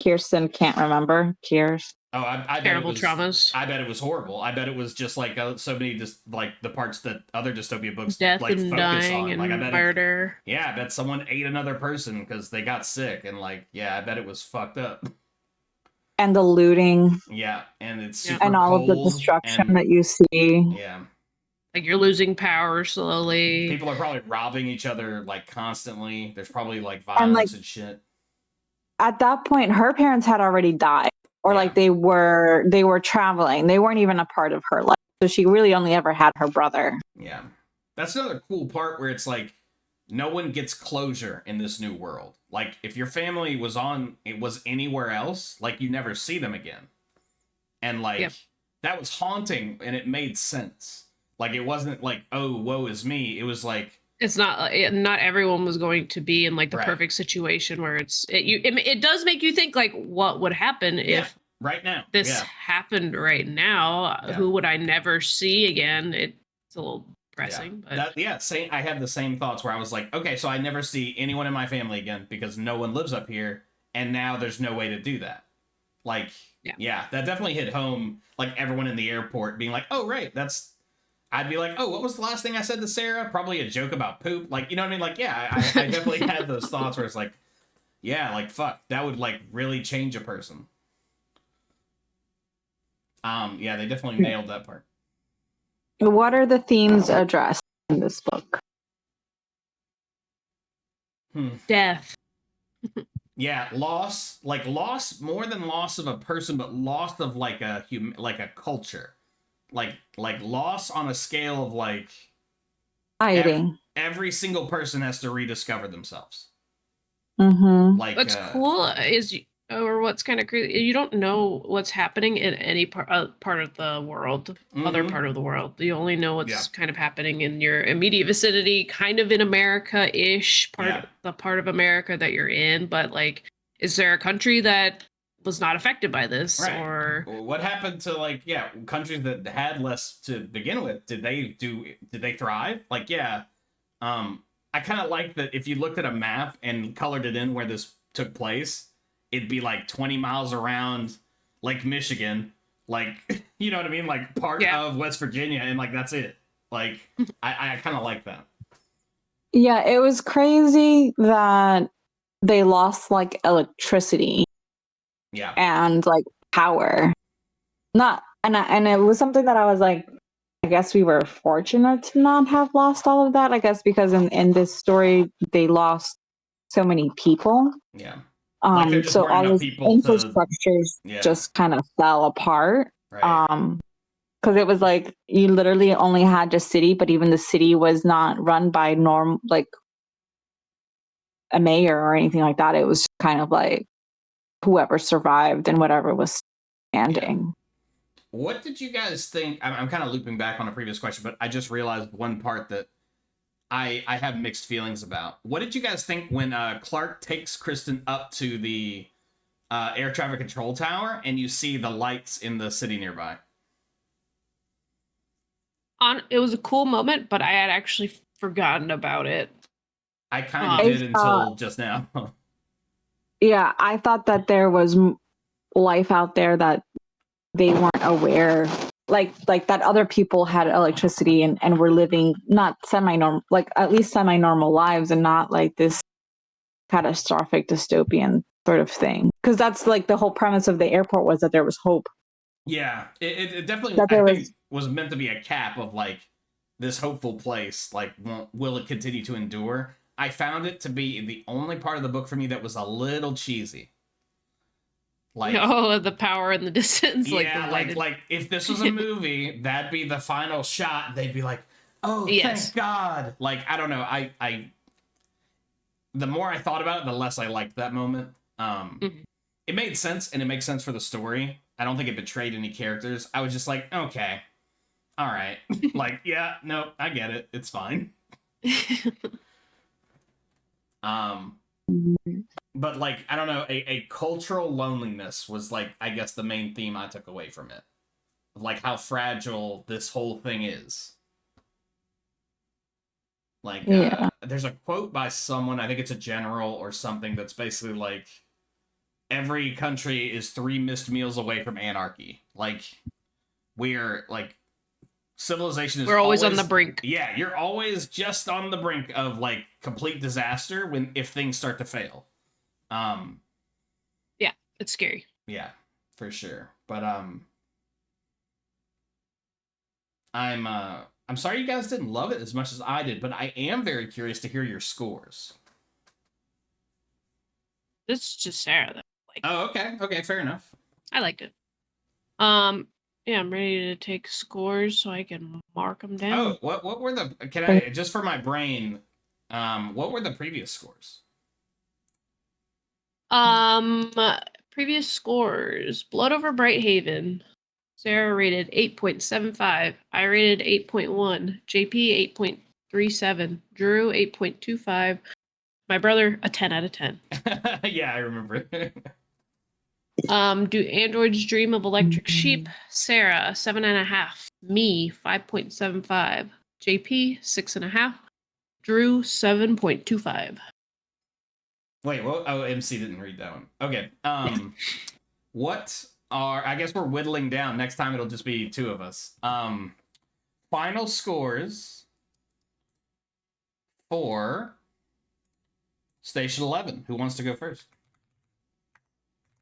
Kirsten can't remember? Cheers. Oh, I terrible traumas. I bet it was horrible. I bet it was just like so many just like the parts that other dystopia books death like and focus dying on. and Like I bet murder. I bet someone ate another person because they got sick, and like I bet it was fucked up. And the looting. Yeah, and it's super and all of the destruction that you see. Yeah. Like you're losing power slowly. People are probably robbing each other like constantly. There's probably like violence and shit. At that point, her parents had already died. Or like they were traveling. They weren't even a part of her life. So she really only ever had her brother. Yeah. That's another cool part where it's like no one gets closure in this new world. Like if your family was anywhere else, like you never see them again. And like that was haunting, and it made sense. Like it wasn't like, oh, woe is me. It was like It's not not everyone was going to be in like the Right. perfect situation where it does make you think like what would happen Yeah, if right now. this Yeah. happened right now. Yeah. Who would I never see again? It's a little depressing, but Same. I had the same thoughts where I was like, okay, so I never see anyone in my family again because no one lives up here, and now there's no way to do that. Like, yeah, that definitely hit home. Like everyone in the airport being like, oh right, I'd be like, oh, what was the last thing I said to Sarah? Probably a joke about poop. Like, you know what I mean? Like, yeah, I definitely had those thoughts where it's like, yeah, like fuck, that would like really change a person. Yeah, they definitely nailed that part. What are the themes addressed in this book? Death. Yeah, loss, like loss more than loss of a person, but loss of like a culture. Like loss on a scale of like Hiding. Every single person has to rediscover themselves. Mm-hmm. Like what's cool is or what's kind of crazy, you don't know what's happening in any part of the world, other part of the world. You only know what's kind of happening in your immediate vicinity, kind of in America-ish, the part of America that you're in. But like, is there a country that was not affected by this? Right. Or what happened to like countries that had less to begin with? Did they thrive? Like I kind of like that if you looked at a map and colored it in where this took place, it'd be like 20 miles around Lake Michigan, like, you know what I mean? Like part of West Virginia, and like that's it. Like, I kind of like that. Yeah, it was crazy that they lost like electricity. Yeah. And like power. And it was something that I was like, I guess we were fortunate to not have lost all of that. I guess because in this story they lost so many people. Yeah. So all those infrastructures just kind of fell apart. Right. Because it was like you literally only had a city, but even the city was not run by like a mayor or anything like that. It was kind of like whoever survived and whatever was standing. Yeah. What did you guys think? I'm kind of looping back on a previous question, but I just realized one part that I have mixed feelings about. What did you guys think when Clark takes Kristen up to the air traffic control tower and you see the lights in the city nearby? It was a cool moment, but I had actually forgotten about it. I kind of did until just now. Yeah, I thought that there was life out there that they weren't aware, like that other people had electricity and were living not semi-normal, like at least semi-normal lives, and not like this catastrophic dystopian sort of thing. Because that's like the whole premise of the airport, was that there was hope. Yeah, it definitely was meant to be a cap of like this hopeful place. Like, will it continue to endure? I found it to be the only part of the book for me that was a little cheesy. Like, the power in the distance. Yeah, like if this was a movie, that'd be the final shot. They'd be like, "Oh, thank God!" Like, I don't know. I the more I thought about it, the less I liked that moment. It made sense, and it makes sense for the story. I don't think it betrayed any characters. I was just like, okay, all right, like, yeah, no, I get it. It's fine. But like, I don't know, a cultural loneliness was like, I guess, the main theme I took away from it. Like how fragile this whole thing is. Like, there's a quote by someone, I think it's a general or something, that's basically like, every country is 3 missed meals away from anarchy. Like, we're like, civilization is we're always on the brink. Yeah, you're always just on the brink of like complete disaster if things start to fail. Yeah, it's scary. Yeah, for sure. But I'm sorry you guys didn't love it as much as I did, but I am very curious to hear your scores. This is just Sarah though. Oh, okay, fair enough. I liked it. Yeah, I'm ready to take scores so I can mark them down. Oh, what were the? Can I just for my brain? What were the previous scores? Previous scores: Blood Over Brighthaven, Sarah rated 8.75. I rated 8.1. JP 8.2. 3.7. Drew 8.25. My brother a 10 out of 10. Yeah, I remember. Do androids dream of electric sheep? Sarah 7.5. Me 5.75. JP 6.5. Drew 7.25. Wait, what? Oh, MC didn't read that one. Okay. What are? I guess we're whittling down. Next time it'll just be two of us. Final scores for Station 11. Who wants to go first?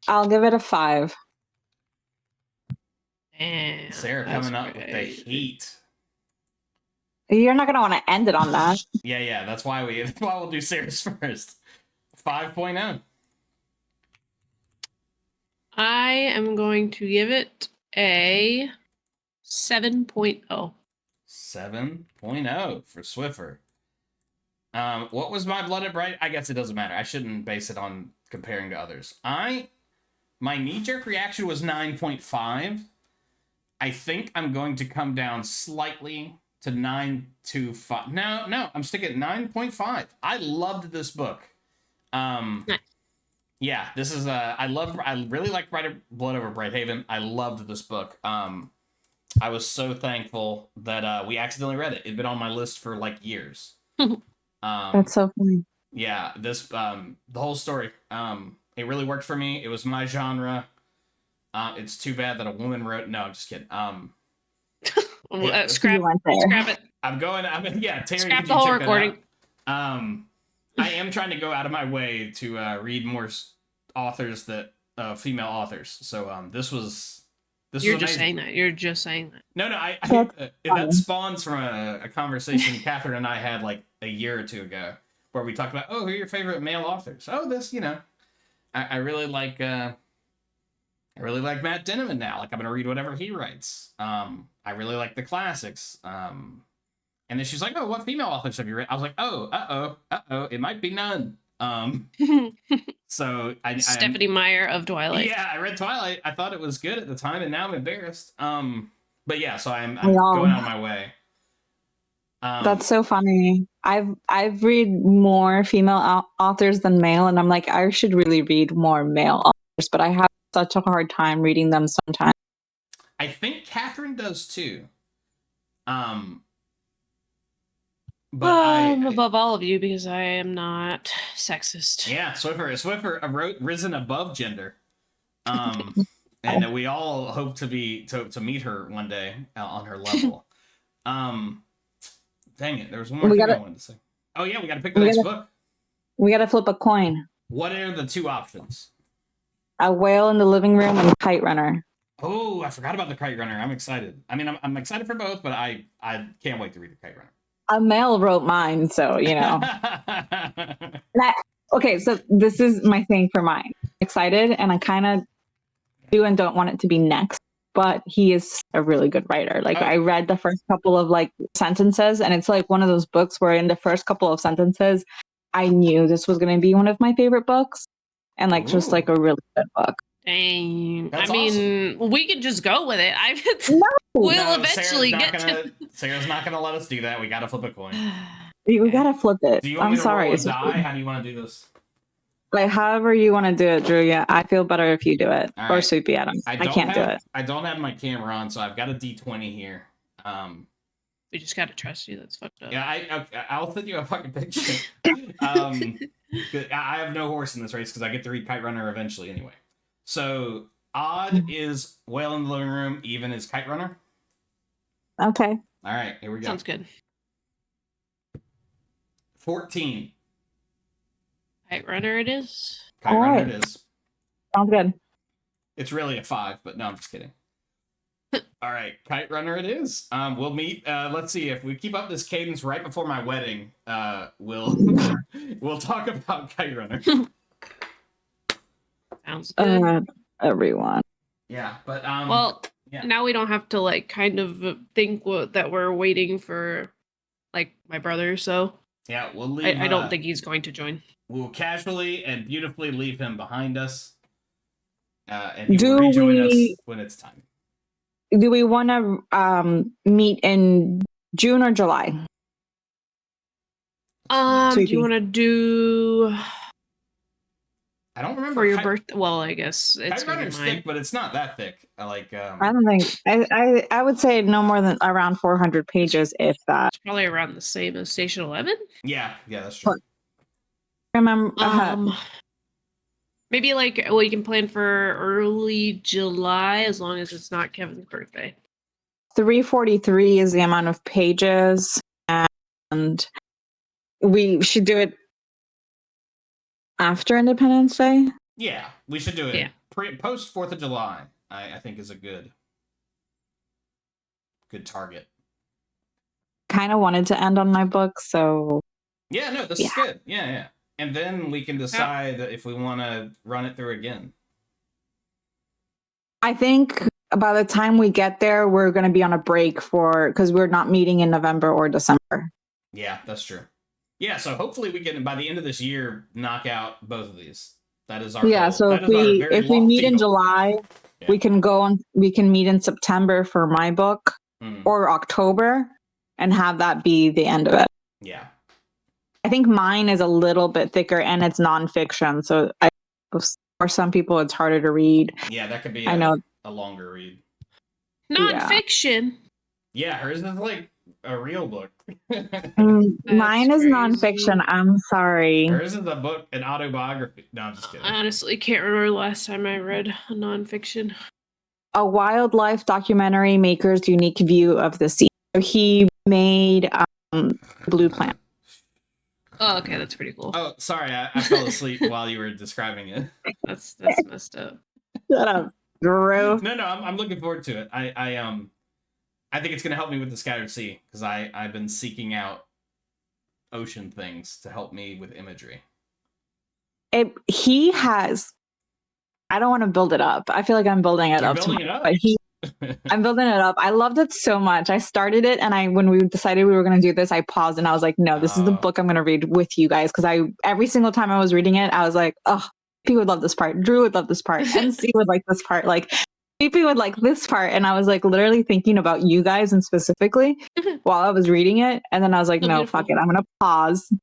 I'll give it a 5. Damn, Sarah coming up with the heat. You're not gonna want to end it on that. Yeah. That's why we'll do Sarah's first. 5.0. I am going to give it a 7.0. 7.0 for Swiffer. What was my Blood and Bright? I guess it doesn't matter. I shouldn't base it on comparing to others. My knee-jerk reaction was 9.5. I think I'm going to come down slightly to 9.25. No, I'm sticking at 9.5. I loved this book. Nice. Yeah, this is I really like Blood over Brighthaven. I loved this book. I was so thankful that we accidentally read it. It'd been on my list for like years. That's so funny. Yeah, this the whole story. It really worked for me. It was my genre. It's too bad that a woman wrote. No, I'm just kidding. Scrap it. Terry, Scrap the whole recording. I am trying to go out of my way to read more authors female authors. So this was You're was just amazing. saying that. You're just saying that. No, that spawns from a conversation Catherine and I had like a year or two ago, where we talked about, who are your favorite male authors? I really like Matt Dinaman now. Like, I'm gonna read whatever he writes. I really like the classics. And then she's like, "Oh, what female authors have you read?" I was like, "Oh, it might be none." So Stephanie Meyer of Twilight. Yeah, I read Twilight. I thought it was good at the time, and now I'm embarrassed. But yeah, so I'm going out of my way. That's so funny. I've read more female authors than male, and I'm like, I should really read more male authors, but I have such a hard time reading them sometimes. I think Catherine does too. But I'm above all of you because I am not sexist. Yeah, Swiffer wrote risen above gender. And we all hope to meet her one day on her level. Dang it, there was one more thing I wanted to say. Oh yeah, we got to pick the next book. We got to flip a coin. What are the two options? A Whale in the Living Room and Kite Runner. Oh, I forgot about the Kite Runner. I'm excited. I mean, I'm excited for both, but I can't wait to read the Kite Runner. A male wrote mine, so okay, so this is my thing for mine. Excited, and I kind of do and don't want it to be next, but he is a really good writer. Like, I read the first couple of like sentences, and it's like one of those books where in the first couple of sentences, I knew this was going to be one of my favorite books, and like just like a really good book. Dang. That's awesome. We could just go with it. We'll eventually get to. Sarah's not gonna let us do that. We gotta flip a coin. We gotta flip it. Do you want me to roll a die? How do you want to do this? Like, however you want to do it, Drew. Yeah, I feel better if you do it. All or right. Soupy Adam. I can't do it. I don't have my camera on, so I've got a D20 here. We just gotta trust you. That's fucked up. Yeah, I'll send you a fucking picture. I have no horse in this race because I get to read Kite Runner eventually anyway. So odd is Whale in the Living Room, even is Kite Runner. Okay. All right, here we go. Sounds good. 14. Kite Runner it is. Kite Runner it is. Sounds good. It's really a 5, but no, I'm just kidding. All right, Kite Runner it is. We'll meet. Let's see if we keep up this cadence right before my wedding. We'll talk about Kite Runner. Sounds good. Everyone. Yeah, but now we don't have to like kind of think that we're waiting for like my brother. So yeah, we'll leave. I don't think he's going to join. We'll casually and beautifully leave him behind us, and he will rejoin us when it's time. Do we want to meet in June or July? Do you Sweetie. want to do I don't remember for your Kite- birthday? Well, I guess it's Kite gonna be Runner's mine. thick, but it's not that thick. I like. I don't think I would say no more than around 400 pages, if that. It's probably around the same as Station 11. Yeah, that's true. Remember, Maybe like you can plan for early July as long as it's not Kevin's birthday. 343 is the amount of pages, and we should do it after Independence Day. Yeah, we should do it. Yeah. Post 4th of July, I think is a good target. Kind of wanted to end on my book, so Yeah, no, this is good. Yeah. And then we can decide if we want to run it through again. I think by the time we get there, we're going to be on a break because we're not meeting in November or December. Yeah, that's true. Yeah, so hopefully we can, by the end of this year, knock out both of these. That is our goal. So that if we meet in July, yeah. we can meet in September for my book or October and have that be the end of it. Yeah. I think mine is a little bit thicker and it's nonfiction, so for some people it's harder to read. Yeah, that could be a longer read. Nonfiction. Yeah, hers is like a real book. Mine is nonfiction. I'm sorry. Hers is a book, an autobiography. No, I'm just kidding. I honestly can't remember the last time I read a nonfiction. A wildlife documentary maker's unique view of the sea. So he made Blue Planet. Oh, okay, that's pretty cool. Oh, sorry, I fell asleep while you were describing it. That's messed up. Shut up, Drew. No, I'm looking forward to it. I think it's gonna help me with the Scattered Sea because I've been seeking out ocean things to help me with imagery. He has. I don't want to build it up. I feel like I'm building it up. But I'm building it up. I loved it so much. I started it, and when we decided we were going to do this, I paused and I was like, "No, this is the book I'm going to read with you guys." Because every single time I was reading it, I was like, "Oh, P would love this part. Drew would love this part. NC would like this part. Like, PP would like this part." And I was like, literally thinking about you guys and specifically while I was reading it. And then I was like, "No, fuck it. I'm going to pause.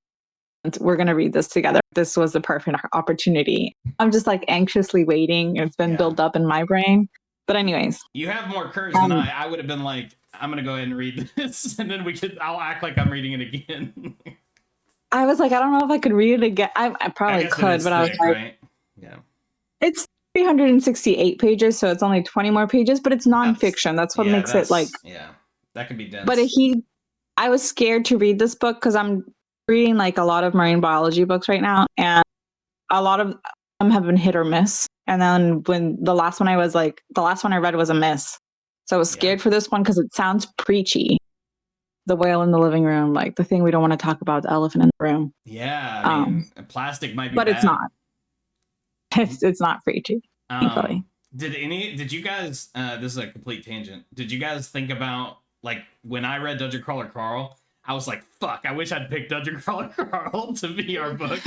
And we're going to read this together." This was the perfect opportunity. I'm just like anxiously waiting. It's been built up in my brain. But anyways, you have more courage than I would have been like, I'm gonna go ahead and read this, and then I'll act like I'm reading it again. I was like, I don't know if I could read it again. I probably could, but I was like, right? Yeah, it's 368 pages, so it's only 20 more pages, but it's nonfiction. That's what makes it like. Yeah, that could be dense. But I was scared to read this book because I'm reading like a lot of marine biology books right now, and a lot of them have been hit or miss. And then when the last one I read was a miss. So I was scared for this one because it sounds preachy. The whale in the living room, like the thing we don't want to talk about, the elephant in the room. Yeah, I mean, plastic might be but bad. it's not. It's not preachy. Thankfully. Did you guys, this is a complete tangent. Did you guys think about, like, when I read Dungeon Crawler Carl, I was like, fuck, I wish I'd picked Dungeon Crawler Carl to be our book.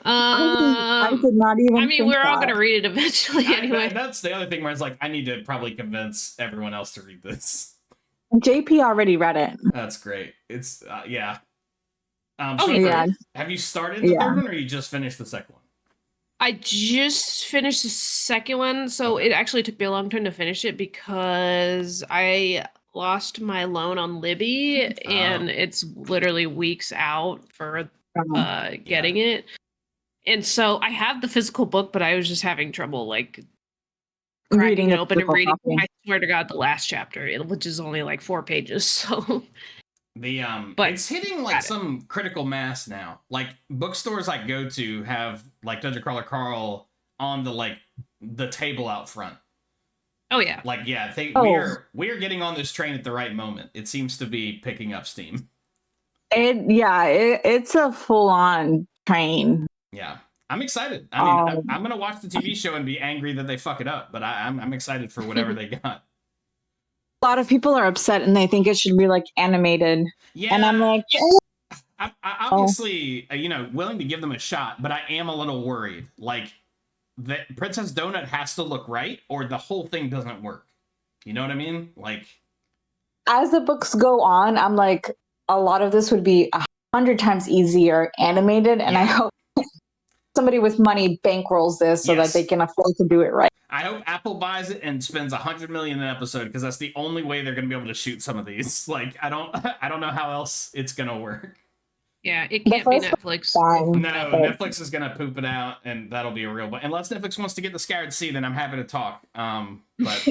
I did not even. I mean, we're all gonna read it eventually anyway. That's the other thing where I was like, I need to probably convince everyone else to read this. JP already read it. That's great. It's yeah. Have you started the third one, or you just finished the second one? I just finished the second one, so it actually took me a long time to finish it because I lost my loan on Libby, and it's literally weeks out for getting it. And so I have the physical book, but I was just having trouble like cracking it open and reading. I swear to God, the last chapter, which is only like 4 pages. So but it's hitting like some critical mass now. Like bookstores I go to have like Dungeon Crawler Carl on the table out front. Oh yeah. Like we are getting on this train at the right moment. It seems to be picking up steam. It's a full on train. Yeah, I'm excited. I mean, I'm gonna watch the TV show and be angry that they fuck it up, but I'm excited for whatever they got. A lot of people are upset and they think it should be like animated. Yeah, and I'm like, I obviously, willing to give them a shot, but I am a little worried. Like, that Princess Donut has to look right, or the whole thing doesn't work. You know what I mean? Like, as the books go on, I'm like, a lot of this would be 100 times easier animated, and I Yeah. hope somebody with money bankrolls this so Yes. that they can afford to do it right. I hope Apple buys it and spends $100 million an episode, because that's the only way they're going to be able to shoot some of these. Like, I don't know how else it's going to work. Yeah, it The can't be first Netflix. Fine, No, but- Netflix is going to poop it out, and that'll be a real. But unless Netflix wants to get the Scoured Sea, then I'm happy to talk. But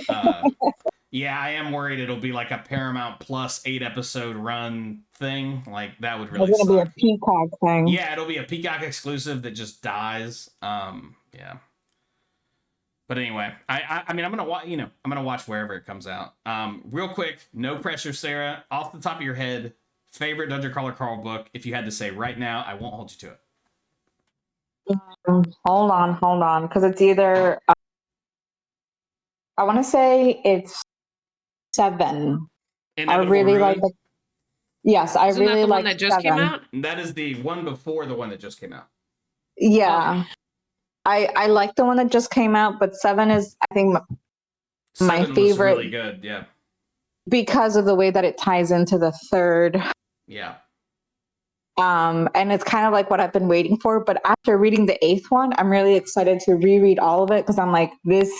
yeah, I am worried it'll be like a Paramount Plus 8-episode run thing. Like, that would really It's gonna suck. be a Peacock thing. Yeah, it'll be a Peacock exclusive that just dies. Yeah. But anyway, I mean, I'm gonna watch. I'm gonna watch wherever it comes out. Real quick, no pressure, Sarah. Off the top of your head, favorite Dungeon Crawler Carl book? If you had to say right now, I won't hold you to it. Hold on, because it's either I want to say it's 7. Inevitable I really Ruin? like the. Yes, I Isn't that really the like one that just 7. came out? That is the one before the one that just came out. Yeah, Okay. I like the one that just came out, but 7 is I think My 7 was favorite- really good. Yeah, because of the way that it ties into the 3rd. yeah, And it's kind of like what I've been waiting for. But after reading the 8th one, I'm really excited to reread all of it because I'm like, this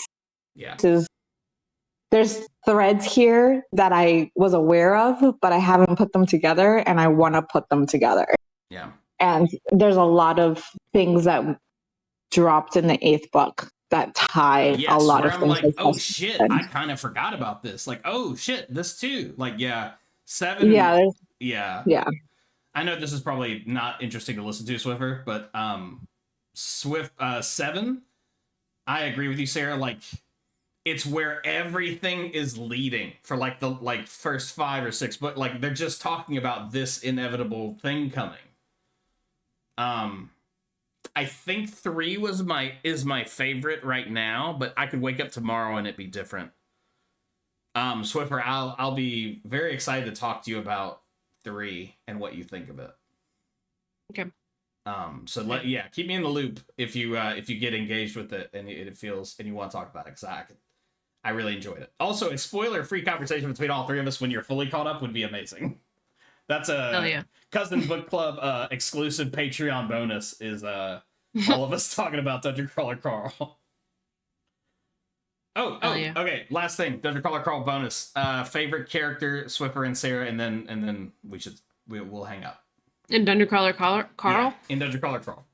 yeah. is. There's threads here that I was aware of, but I haven't put them together, and I want to put them together. Yeah. And there's a lot of things that dropped in the 8th book that tie Yes, a lot where of I'm things. like, with oh this. shit, I kind of forgot about this. Like, oh shit, this too. Like, yeah, 7. Yeah, Yeah. yeah. I know this is probably not interesting to listen to, Swiffer, but Swift 7, I agree with you, Sarah. Like, it's where everything is leading for like the first 5 or 6, but like they're just talking about this inevitable thing coming. I think 3 is my favorite right now, but I could wake up tomorrow and it be different. Swiffer, I'll be very excited to talk to you about 3 and what you think of it. Okay. So keep me in the loop if you get engaged with it and it feels and you want to talk about it, because I really enjoyed it. Also, a spoiler-free conversation between all 3 of us when you're fully caught up would be amazing. That's a Cousin Book Club exclusive Patreon bonus is all of us talking about Dungeon Crawler Carl. Okay. Last thing, Dungeon Crawler Carl bonus. Favorite character, Swiffer and Sarah, and then we'll hang up. In Dungeon Crawler Carl? Yeah, in Dungeon Crawler Carl.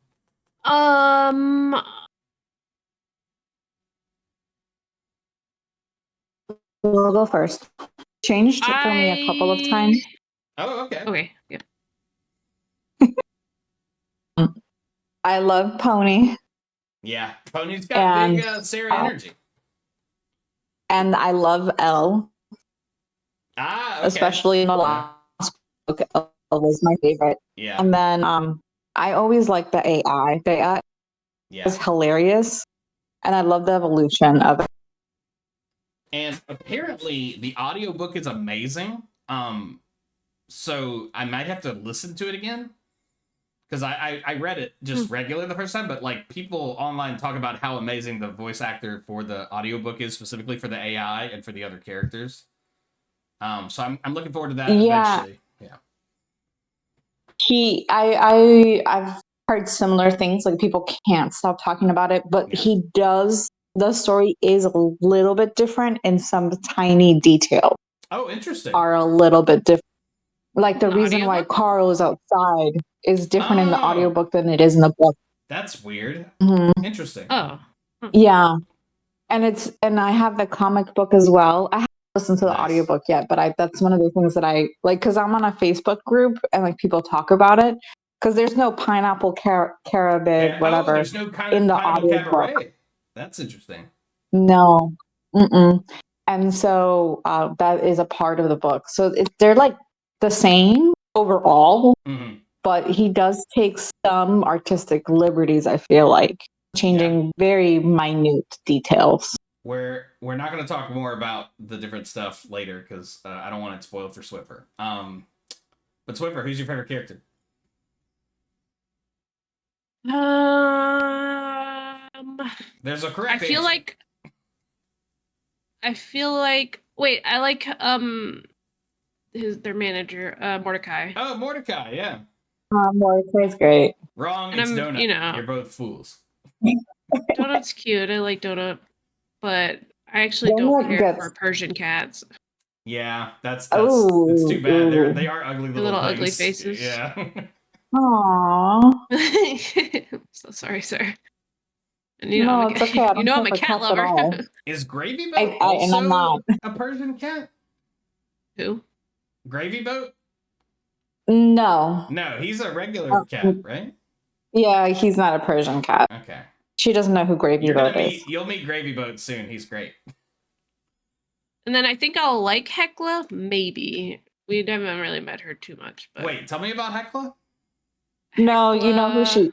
We'll go first. Changed for me a couple of times. Oh, okay. Okay. Yeah. I love Pony, Yeah, Pony's got big Sarah energy. and I love Elle, Okay. especially in the last book. Elle was my favorite. Yeah. And then I always like the AI. The AI is hilarious, and I love the evolution of it. And apparently the audiobook is amazing. So I might have to listen to it again. Because I read it just regular the first time, but like people online talk about how amazing the voice actor for the audiobook is, specifically for the AI and for the other characters. So I'm looking forward to that eventually. Yeah. I've heard similar things, like people can't stop talking about it, but he does. The story is a little bit different, and some tiny details Oh, interesting. are a little bit different. Like the The reason why audiobook? Carl is outside is different in the Oh. audiobook than it is in the book. That's weird. Mhm. Interesting. Oh. Yeah. And I have the comic book as well. I haven't listened to the Nice. audiobook yet, but that's one of the things that I like, because I'm on a Facebook group and like people talk about it, because there's no pineapple carabid, whatever. there's no kind in of the pineapple audiobook. cabaret. That's interesting. No. Mm-mm. And so that is a part of the book. So they're like the same overall, Mm-hmm. but he does take some artistic liberties, I feel like, changing very minute details. We're not going to talk more about the different stuff later because I don't want it spoiled for Swiffer. But Swiffer, who's your favorite character? There's a correct I feel answer. like wait, I like their manager, Mordecai. Oh, Mordecai, yeah. Mordecai's great. Wrong, And it's I'm, Donut. you know- You're both fools. Donut's cute. I like Donut, but I actually Donut don't care gets- for Persian cats. Yeah, that's Ooh, it's too bad. ooh. They are ugly little, little ugly things. faces. Yeah. Aww. I'm so sorry, sir. And you know, No, I'm a, it's okay. I you don't know I'm care a for cat cats at lover. all. Is Gravy Boat And I'm also not. a Persian cat? Who? Gravy Boat? No. No, he's a regular cat, right? Yeah, he's not a Persian cat. Okay. She doesn't know who Gravy You're gonna Boat is. you'll meet Gravy Boat soon. He's great. And then I think I'll like Hecla, maybe. We haven't really met her too much. But Wait, tell me about Hecla. No, you know who Hecla-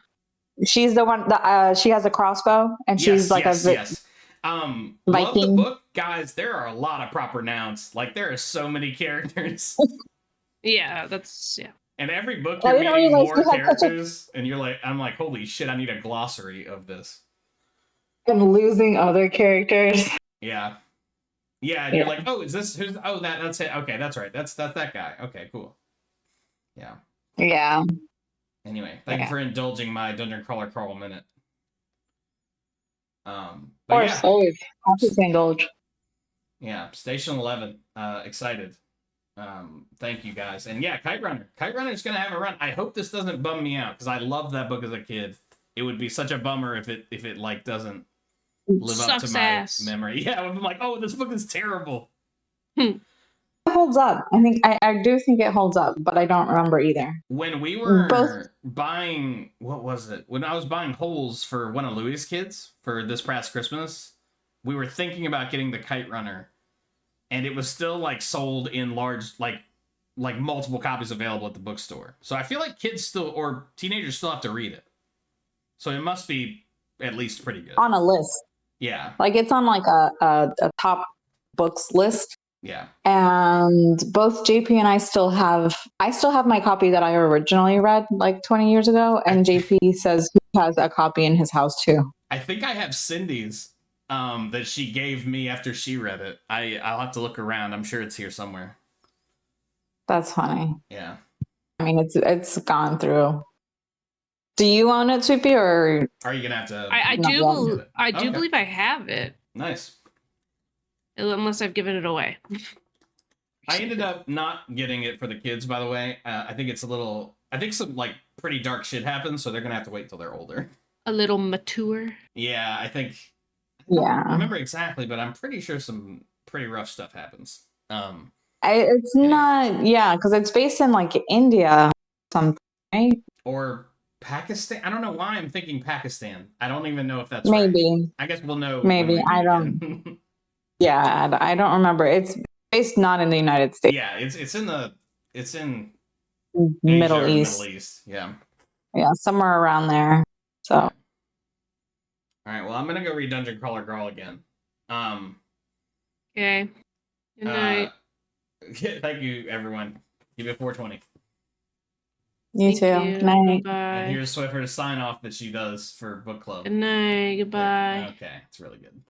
she's the one that she has a crossbow and she's like yes. Love the Viking. book, guys. There are a lot of proper nouns. Like there are so many characters, Yeah, that's yeah. and every book I you're didn't meeting realize more you had such a- characters, and you're like, I'm like, holy shit, I need a glossary of this. and losing other characters. Yeah, and you're Yeah. like, oh, is this who's? Oh, that's it. Okay, that's right. That's that guy. Okay, cool. Yeah. Yeah. Anyway, thank you Yeah. for indulging my Dungeon Crawler Carl minute. Of But course, always. Happy to indulge. yeah, Station 11. Excited. Thank you guys, and yeah, Kite Runner. Kite Runner is gonna have a run. I hope this doesn't bum me out because I loved that book as a kid. It would be such a bummer if it like doesn't live up to Sucks my ass. memory. Yeah, I'm like, oh, this book is terrible. It holds up. I think I do think it holds up, but I don't remember either. When we were Both- buying, what was it? When I was buying holes for one of Louis' kids for this past Christmas, we were thinking about getting the Kite Runner, and it was still like sold in large, like multiple copies available at the bookstore. So I feel like kids still or teenagers still have to read it. So it must be at least pretty good. On a list. Yeah, Like it's on like a top books list. yeah. And both JP and I still have my copy that I originally read like 20 years ago. And JP says he has a copy in his house too. I think I have Cindy's that she gave me after she read it. I'll have to look around. I'm sure it's here somewhere. That's funny. Yeah. I mean, it's gone through. Do you own it, Sweepy, or Are you gonna have to? I Not do one. bel I do Okay. believe I have it, Nice. unless I've given it away. I ended up not getting it for the kids, by the way. I think it's a little. I think some like pretty dark shit happens, so they're gonna have to wait till they're older. A little mature. Yeah, I think. I don't Yeah. remember exactly, but I'm pretty sure some pretty rough stuff happens. it's Yeah. not? Yeah, because it's based in like India, something. Right? Or Pakistan. I don't know why I'm thinking Pakistan. I don't even know if that's right. Maybe. I guess we'll know. Maybe. when we I meet don't- again. Yeah, I don't remember. It's based not in the United States, Yeah, it's in Middle Asia or East. Middle East. Yeah. Yeah, somewhere around there. So All right. Well, I'm gonna go read Dungeon Crawler Girl again. Okay. Good night. Thank you, everyone. Give it 420. you Thank too. you. Night. Bye. And here's Swiffer's sign off that she does for book club. Good night. Goodbye. Okay, it's really good.